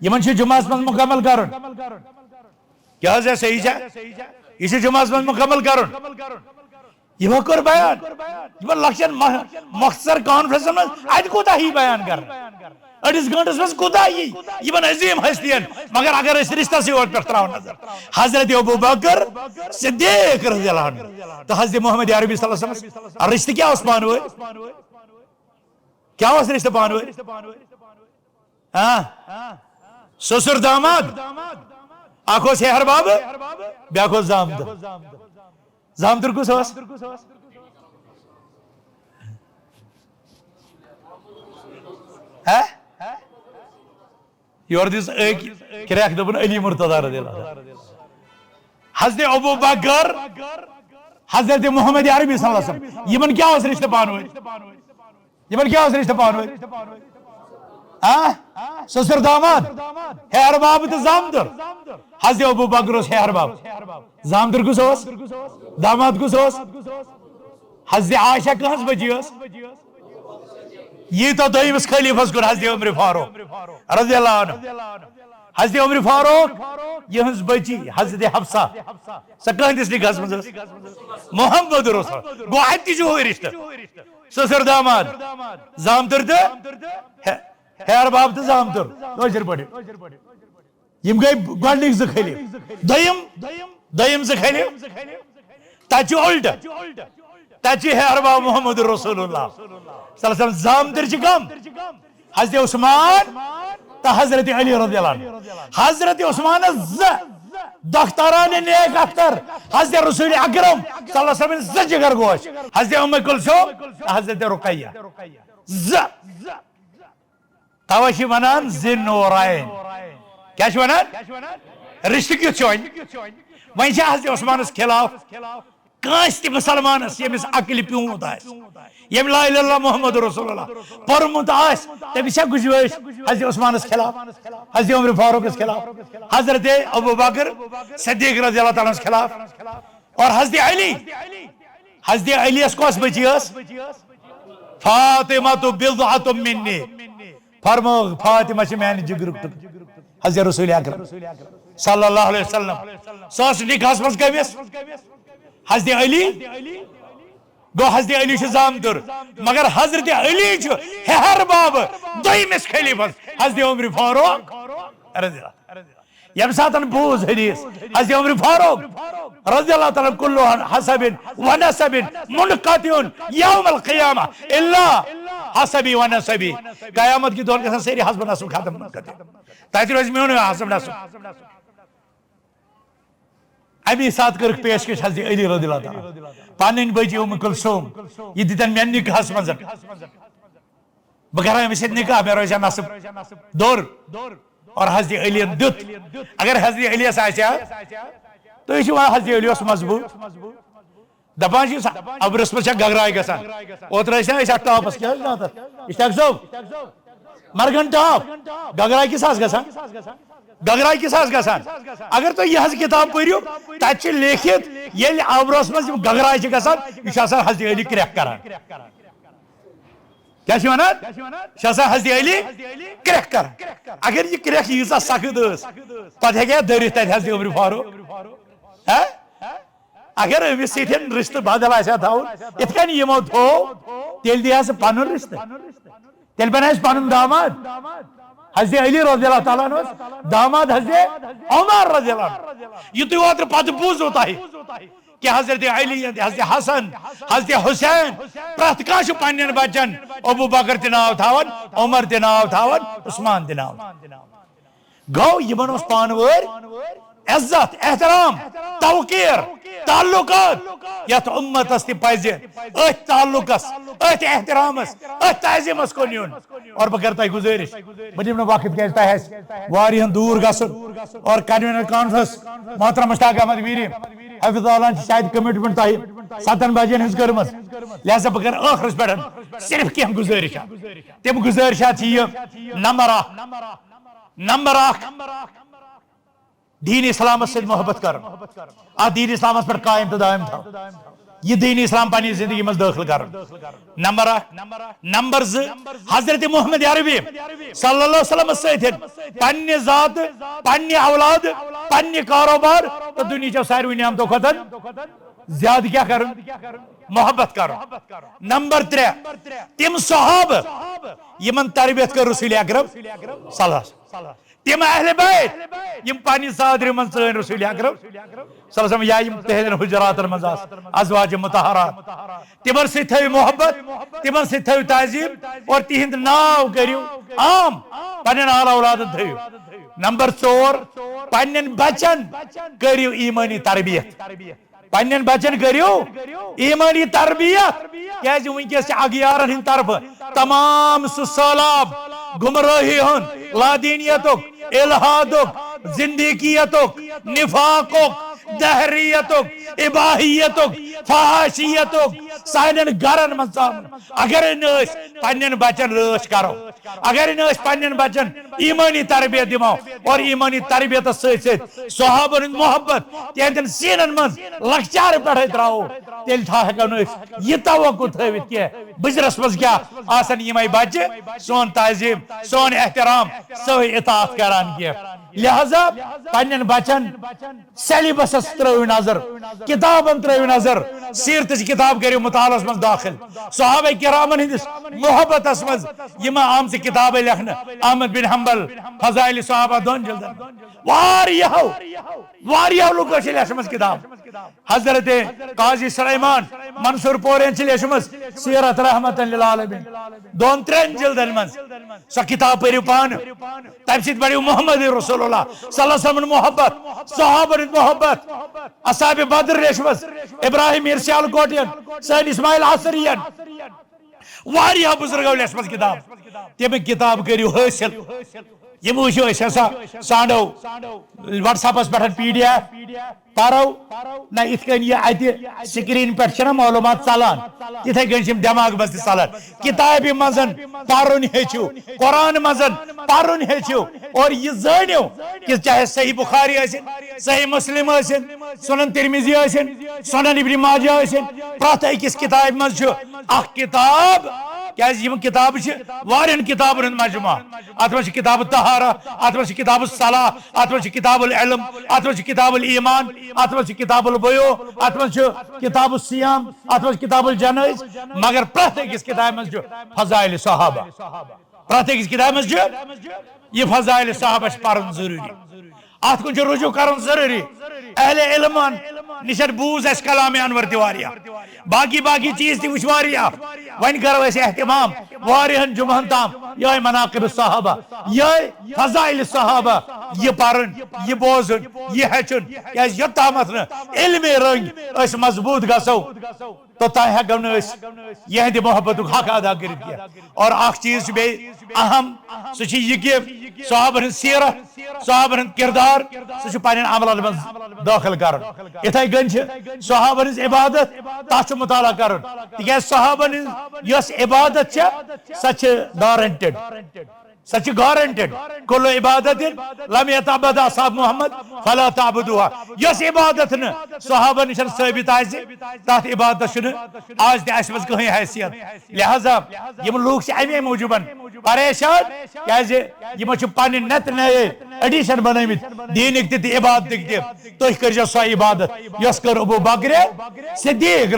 یِمن چھُ جُمعس منٛز مُکمل کرُن. کیٛاہ حظ صحیح چھا؟ یہِ چھُ جُمعس منٛز مُکمل کرُن. یِمو کوٚر بیان یِمن لۄکچن مۄختصر کانفرنسن منٛز اتہِ کوٗتاہ یی بیان کرنہٕ، أڑِس گٲنٛٹس منٛز کوٗتاہ یی یِمن عظیٖم ہستین. مگر اگر أسۍ رشتسٕے یوت پٮ۪ٹھ تراوو نظر، حضرت ابوٗ بکر صدیق رضی اللہ عنہ تہٕ حضرت محمد عربی صلی اللہ علیہ وسلم رشتہٕ کیٛاہ اوس پانہٕ ؤنۍ؟ کیٛاہ اوس رشتہٕ پانہٕ ؤنۍ؟ سسُر داماد، اکھ اوس ہیہر بابہٕ بیاکھ اوس زامتٕر. زامتٕر کُس اوس؟ یور دِژ أکۍ کرٛٮ۪کھ دوٚپُن علی مرتضیٰ رضی اللہ عنہ. حضرت ابوٗ بکر حضرت محمد عربی صلی اللہ علیہ وسلم یِمن کیٛاہ اوس رشتہٕ پانہٕ ؤنۍ؟ یِمن کیٛاہ اوس رشتہٕ پانہٕ ؤنۍ؟ سسُر داماد، ہیہر بابہٕ تہٕ زامتٕر. حضرت ابوٗ بکر اوس ہیہر باب. زامتٕر کُس اوس؟ داماد کُس اوس؟ حضرت عائشہ کٕہٕنٛز بچی ٲس؟ یہ تو دویمِس خلیفس کُن حضرت عمر فاروق رضی اللہ عنہ. حضرت عمر فاروق یہنٛز بچی حضرت حفصہ سۄ کٕہٕنٛدِس نِکاحس منٛز ٲس؟ محمد رسول. گوٚو اتہِ تہِ چھُ ہوے رشتہٕ. سسُر داماد، زامتٕر تہٕ ہیہر باب تہٕ زامتٕر کٲشِر پٲٹھۍ. یم گٔے گۄڈنِکۍ زٕ خلیف. دوٚیِم زٕ خلیف تتہِ چھُ اُلٹہٕ. تتہِ چھُ ہیہر باب محمد رسول اللہ صلی اللہ علیہ وسلم. زامتٕر چھِ کم؟ حضرت عثمان تہٕ حضرت علی رضی اللہ عنہ. حضرت عثمانس زٕ دخترانہِ نیک اختر حضرت رسول اکرم صلی اللہ علیہ وسلم زٕ جگر گوش، حضرت ام کلثوم تہٕ حضرت رقیہ. زٕ. توے چھِ ونان زِ نورین. کیٛاہ چھِ ونان؟ رشتہٕ کیُتھ چھُ وۄنۍ؟ وۄنۍ چھِ حضرت عثمانس خلاف کٲنٛسہِ تہِ مُسلمانس ییٚمِس عقلہِ پیوٗنت آسہِ، ییٚمۍ لا اِلہ اللہ محمد رسول اللہ پوٚرمُت آسہِ، تٔمِس چھا گُنجٲیِش حضرت عثمانس خلاف، حضرت عمر فاروقس خلاف، حضرت ابوٗ بکر صدیق رضی اللہ تعالیٰ خلاف، اور حضرت علی. حضرت علی یس کۄس بچی ٲس؟ فاطمہ بضعۃ منی. فرمٲو فاطمہ چھِ میانہِ جگرُک ٹُکرٕ. حضرت رسول اکرم صلی اللہ علیہ وسلم سۄ ٲس نِکاحس منٛز کٔمِس؟ حضرت علی. گو حضرت علی چھُ زامتٕر مگر حضرت علی چھُ ہیہر بابہٕ دویمِس خلیفس حضرت عمر فاروق رضی اللہ. ییٚمہِ ساتہٕ بوٗز حدیث حضرت عمر فاروق رضی اللہ تعالیٰ کُلُّ حسبٍ ونسبٍ منقطع یوم القیامہ الا حسبی ونسبی. قیامت کی دور گژھن سٲری حسب نسب ختم. تتہِ روزِ میونُے حسب نسب. امی ساتہٕ کٔرٕکھ پیشکش حضرت علی رضی اللہ تعالیٰ پنٕنۍ بچی ام کلثوم یہِ دِتن مےٚ نِکاحس منٛز. بہٕ کرٕ أمِس سۭتۍ نِکاح مےٚ روزِ ہا نسب دوٚر. اور حضرت علی دیُت. اگر حضرت علی یس آسہِ ہا تھی حضرت علی مضبوط دپان ابرس مز گگرائی گسان اوتر ٹاپس کیا صوب مرگن ٹاپ گگرائی کس گسان گگرائی کس گسان اگر تھی یہ کتاب پریو تت لیکھت یل ابرس مز گگرائی گسان یہ حضرت علی کریک کران کیا حضرت علی کریک کر اگر یہ کریک ییژا سخت پتہ ہیکیا دٔرِتھ تتہِ حضرت عمر فاروق اگر امس سۭتۍ رشتہ بدل آسیا تھاون ات کن یمو تھو تیل دی سہ پنن رشتہ تیل بناس پنن داماد حضرت علی رضی اللہ تعالیٰ عنہ داماد حضرت عمر رضی اللہ عنہ یہ تھی اوتر پتہ بوزو تہ کہ حضرت علی حضرت حسن حضرت حسین پرت کان پنن بچن ابو بکر تہ ناو تھاون عمر تہ ناو تھاون عثمان تہ ناو گو یمن اس پانور عزت احترام توقیر تعلقات یت امتس تہ پزِ اتھ تعلقس اتھ احترامس اتھ تعظیمس کن یون اور بہ کرتا گزارش بہ دم وقت کیازِ تہ آسہِ واریاہن دور گژھُن اور کنوینر کانفرنس محترم مشتاق احمد میری حفظ اللہ شاید کمٹمنٹ تہ 7 بجن ہز کٔرمٕژ لہذا بہ کر ٲخرس پٮ۪ٹھ صرف کینٛہہ گزارشات تم گزارشات چھ یہ نمبر اکھ دین اسلام سے محبت کر دین اسلام پر قائم تو دائم تھا یہ دین اسلام پانی زندگی میں داخل کر نمبر 2 حضرت محمد عربی صلی اللہ علیہ وسلم سۭتۍ پننہِ ذات پننہِ اولاد پننہِ کاروبار تو دنیا ساروی نعمتو کھۄتہٕ زیادہ کیا کرن محبت کرن نمبر 3 تم صحابہ یمن تربیت کر رسول اکرم صلی اللہ علیہ وسلم تم اہل بیت یم پانی صادر من سن رسول اکرم صلی اللہ علیہ وسلم یا یم تہذن حجرات المزاس ازواج مطہرات تمن سے تھو محبت تمن سے تھو تعظیم اور تہند ناو کریو عام پنن آل اولاد تھو نمبر 4 پنن بچن کریو ایمانی تربیت پنن بچن کریو ایمانی تربیت کیازِ ونکس اغیارن ہند طرف تمام سہ سہلاب گمراہی ہن لادینیتک الحادک زندگیتک نفاقک دہریتک اباہیتک فحاشیتک سانن گرن من اگر نس پنن بچن رٲچھ کرو اگر نس پنن بچن ایمانی تربیت دمو اور ایمانی تربیت ست صحابن محبت تہندن سینن من لکچار پہ تراو تیل ہیکو یہ توقع تھوت کی بزرس مز کیا آسن یمے بچہ سون تعظیم سون احترام سوی اطاعت کران کی لہذا پنن بچن سیلیبسس ترو نظر کتابن ترو نظر سیرت کتاب کرو مطالعہ مز داخل صحابہ کرامن ہندس محبتس مز یم آمژ کتاب لکھن احمد بن حنبل فضائل صحابہ 2 جلدن واریاہ لوکو چھ لیچھمژ کتاب حضرت قاضی سلیمان منصور پورین چھ لیچھمژ سیرت رحمت للعالمین 2-3 جلدن من سو کتاب پریو پان تم سۭتۍ بڑیو محمد رسول اللہ صلی اللہ علیہ وسلم محبت صحابہ محبت اصحاب بدر لیچھمژ ابراہیم میر سیالکوٹین سید اسماعیل عصرین واریاہ بزرگو لیچھمژ کتاب تم کتاب کریو حاصل یم وچھو ہسا سانڈو واٹس ایپس پہ پی ڈی ایف پرو نہ ات کن یہ اتہ سکرین پہ معلومات ژلان تتھے کن دماغ مز ژلان کتابہ مزن پرن ہیچو قرآن مزن پرن ہیچو اور یہ زانو کہ چاہے صحیح بخاری ٲسِن صحیح مسلم ٲسِن سنن ترمذی ٲسِن سنن ابن ماجہ ٲسِن پرٛٮ۪تھ أکِس کتابہ مز چھُ اکھ کتاب کیازِ یم کتاب واریاہن کتابن ہند مجموعہ ات مز کتاب الطہارہ ات مز کتاب الصلاۃ ات مز کتاب العلم ات مز کتاب الایمان ات مز کتاب البیوع ات مز کتاب الصیام ات مز کتاب الجنائز مگر پرٛٮ۪تھ أکِس کتابہ مز فضائل صحابہ پرٛٮ۪تھ أکِس کتابہ مز یہ فضائل صحابہ پرن ضروری ات کن رجوع کرن ضروری اہل علمان نشن بوز اس کلام انور تہ باقی چیز تہ وچ واریاہ ون کرو اس اہتمام واریاہن جمعہن تام یہ مناقب الصحابہ یہ فضائل صحابہ یہ پرن یہ بوزن یہ ہچن کیاز یوتامت علم رنگ اس مضبوط گژھو تو تہ ہیکو نہ یہ محبت حق ادا کرت کی اور اخ چیز بے اہم سہ یہ کہ صحابہ ہن سیرت صحابن ہند کردار سہ پن عملن من داخل کر اتھے کن صحابن ہز عبادت تک مطالعہ کر تک صحابن یس عبادت سہ گارنٹڈ سہ گارنٹڈ کل عبادت لم یتعبد اصحاب محمد فلا تعبدوها یس عبادت نا صحابہ نش ثابت تات عبادت آج تہ اس مز کہیں حیثیت لہذا یم لوگ امی موجوب پریشان کم پن نت نئے ایڈیشن بنمت دینک تہ عبادت تھی کرو سو عبادت یس کر ابو بکر صدیق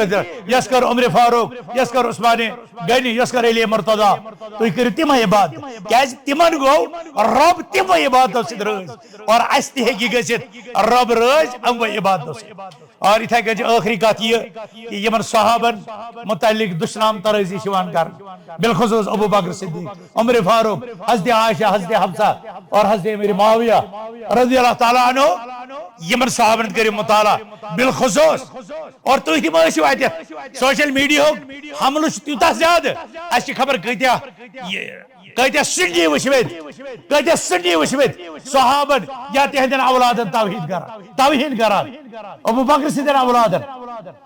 یس کر عمر فاروق یس کر عثمان غنی یس کر علی مرتضی تھی کرو تم عبادت کیا تمن گو رب تم عبادتوں سے رز اور اس تہ گھت رب رز ام عبادتوں سے اور اتھے کن آخری کت یہ کہ یمن صحابن متعلق دشنام ترازی کر بالخصوص ابو بکر صدیق عمر فاروق حضرت عائشہ حضرت حفصہ اور حضرت امیر معاویہ رضی اللہ تعالیٰ عنہ یمن صحابن کرو مطالعہ بالخصوص اور تھی تم اتھ سوشل میڈیا حملہ تیوتہ زیادہ اس خبر کتیا سنڈی وچمت صحابن یا تہندین اولادن توہین کران ابو بکر سندین اولادن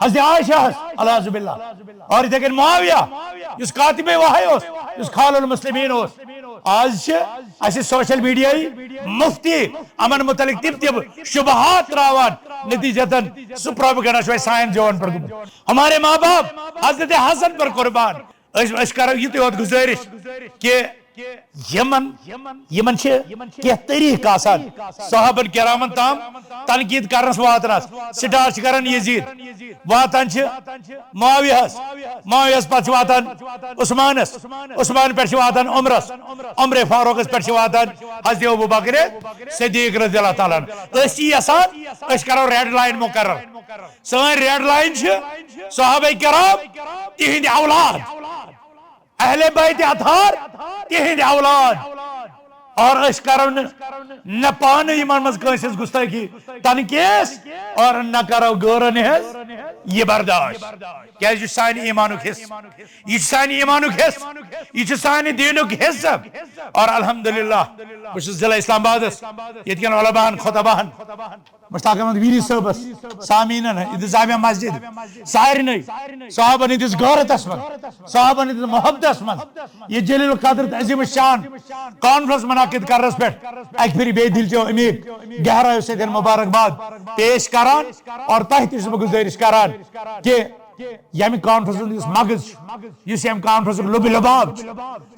حضرت عائشہ العیاذ باللہ اور اتھے کن معاویہ اس کاتب وحی اس خال المسلمین آج اس سوشل میڈیا مفتی امن متعلق تم شبہات تراوان نتیجتاً سہ پروپیگنڈا سائن جوان پر ہمارے ماں باپ حضرت حسن پر قربان اس کرو یہ تو گزارش کہ یمن کی طریق آسان صحابن کرامن تام تنقید کرنس واتنس سٹارٹ کران یزید واتان معاویہس پتہ واتان عثمان پہ واتان عمر فاروقس پہ واتان حضرت ابو بکر صدیق رضی اللہ تعالیٰ اس یسان کرو ریڈ لائن مقرر سن ریڈ لائن صحابہ کرام تہند اولاد اہل بیت اطہار تہند اولاد اور اس کرو نہ پانے ایمان مز کنسس گستاخی تنقیس اور نہ کرو غورن ہز یہ برداشت کیا یہ سانی ایمانک حصہ یہ سانی ایمانک حصہ یہ سانی دینک حصہ اور الحمدللہ بس ضلع اسلام آباد یتکن علماءن خطباہن مشتاق احمد ویری صاحبس سامعینن انتظامیہ مسجد سارنی صحابن ہندس غیرتس من صحابن ہندس محبتس من یہ جلیل القدر عظیم الشان کانفرنس منعقد کرنس پہ ایک پھر بے دل چو امید گہرائیو سے مبارکباد پیش کران اور تحت اس میں گزارش کران کہ یمی کانفرنس مغز اس یم کانفرنس لب لباب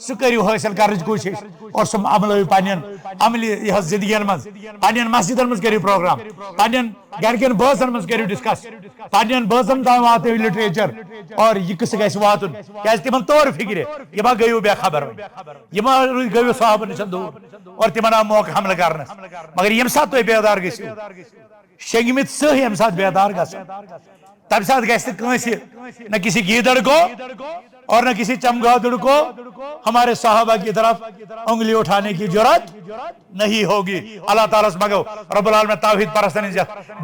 سہ کرو حاصل کرنے کوشش اور سم عمل پنن عملی زندگی مز پنن مسجدن مز کرو پروگرام پنن گرکن بٲژن مز کرو ڈسکس پنن بٲژن تام واتو لٹریچر اور یہ کس گژھِ واتن کیاز تمن طور فکر یہ ما گیو بے خبر یہ ما گیو صحابہ نش دور اور تمن آو موقع حملہ کرنس مگر یم سات تُہۍ بیدار گژھِو شنگمت سہ یم سات بیدار گژھن تب ساتھ گیستے کنسی نہ کسی گیدڑ کو اور نہ کسی چمگادڑ کو ہمارے صحابہ کی طرف انگلی اٹھانے کی جرات نہیں ہوگی اللہ تعالیٰ سے مگو رب العالمین توحید پرستن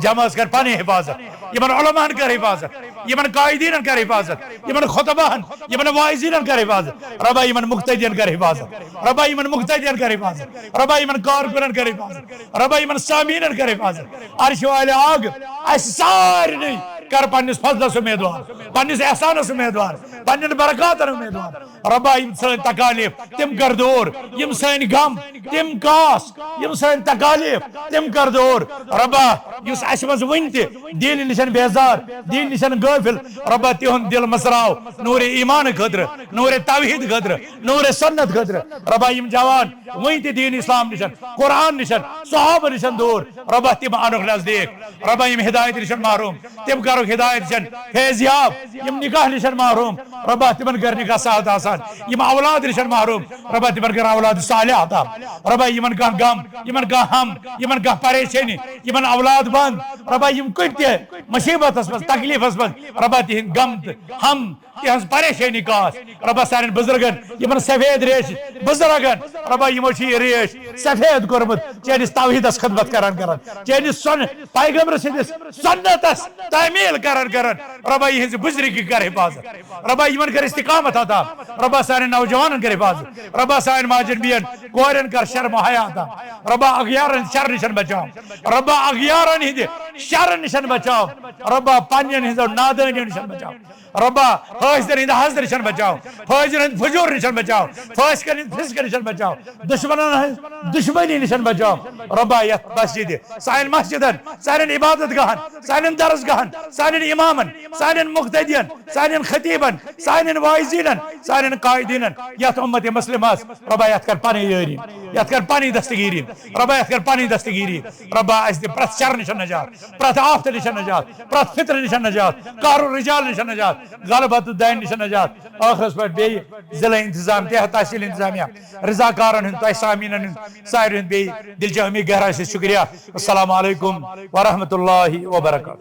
جمع کر پانی حفاظت یمن علماءن کر حفاظت یمن قائدین کر حفاظت یمن خطباہن یمن واعظین کر حفاظت ربا یمن مقتدین کر حفاظت ربا یمن مقتدین کر حفاظت ربا یمن کارکنن کر حفاظت ربا یمن سامعین کر حفاظت عرش والے آگ اس سارنی کر پنس فضلس امیدوار پنس احسانس امیدوار پنن برکاتن امیدوار ربا یم سن تکالیف تم کر دور یم سن غم تم کاس یم سن تکالیف تم کر دور ربا یس اس مز ونت دین نشن بیزار دین نشن غافل ربا تہن دل مسراو نور ایمان خطر نور توحید خطر نور سنت خطر ربا یم جوان ونت دین اسلام نشن قرآن نشن صحابہ نشن دور ربا تم انک نزدیک ربا یم ہدایت نشن محروم تم کرو ہدایت نشن فیضیاب یم نکاح نشن محروم ربا تمن کر نکاح سعادت آسان یم اولاد نشن محروم ربا تمن کر اولاد صالح عطا ربا یمن کا غم یمن کا ہم یمن کا پریشانی یمن اولاد بند ربا یم کت مصیبت اس تکلیف اس ربا تہند غم ہم تہذ پریشانی کاس ربا سارن بزرگن یمن سفید ریش بزرگن ربا یمو چھ ریش سفید کورمت چانس توحیدس خدمت کران چانس پیغمبر سندس سنتس تعمیل کران ربا یہنز بزرگی کر حفاظت ربا یمن کر استقامت عطا ربا سارے نوجوانن کر حفاظت ربا سارے ماجن بیان کورن کر شرم و حیا عطا ربا اغیارن شر نشن بچاو ربا اغیارن ہند شر نشن بچاو ربا پنین ہند نادانی نشن بچاو ربا حاضر ہند حاضر نشن بچاو حاضر ہند فجور نشن بچاو فاسق ہند فسق نشن بچاو دشمنان ہند دشمنی نشن بچاو ربا یت مسجد سائن مسجدن سائن عبادت گاہن سائن درس گاہن سائن امامن سائن مقتدین سائن خطیبن سائن واعظین سائن قائدین یت امت مسلمات ربا یت کر پانی یاری یت کر پانی دستگیری ربا یت کر پانی دستگیری ربا اس پرت شر نشن نجات پرت آفت نشن نجات پرت فطر نشن نجات کار الرجال نشن نجات غلبت الدین نشن نجات آخرس پر بی ضلع انتظام تحت تحصیل انتظامیہ رضا کارن ہند تہ سامعین سائر ہند بی دل جہمی گہرائی سے شکریہ السلام علیکم ورحمۃ اللہ وبرکاتہ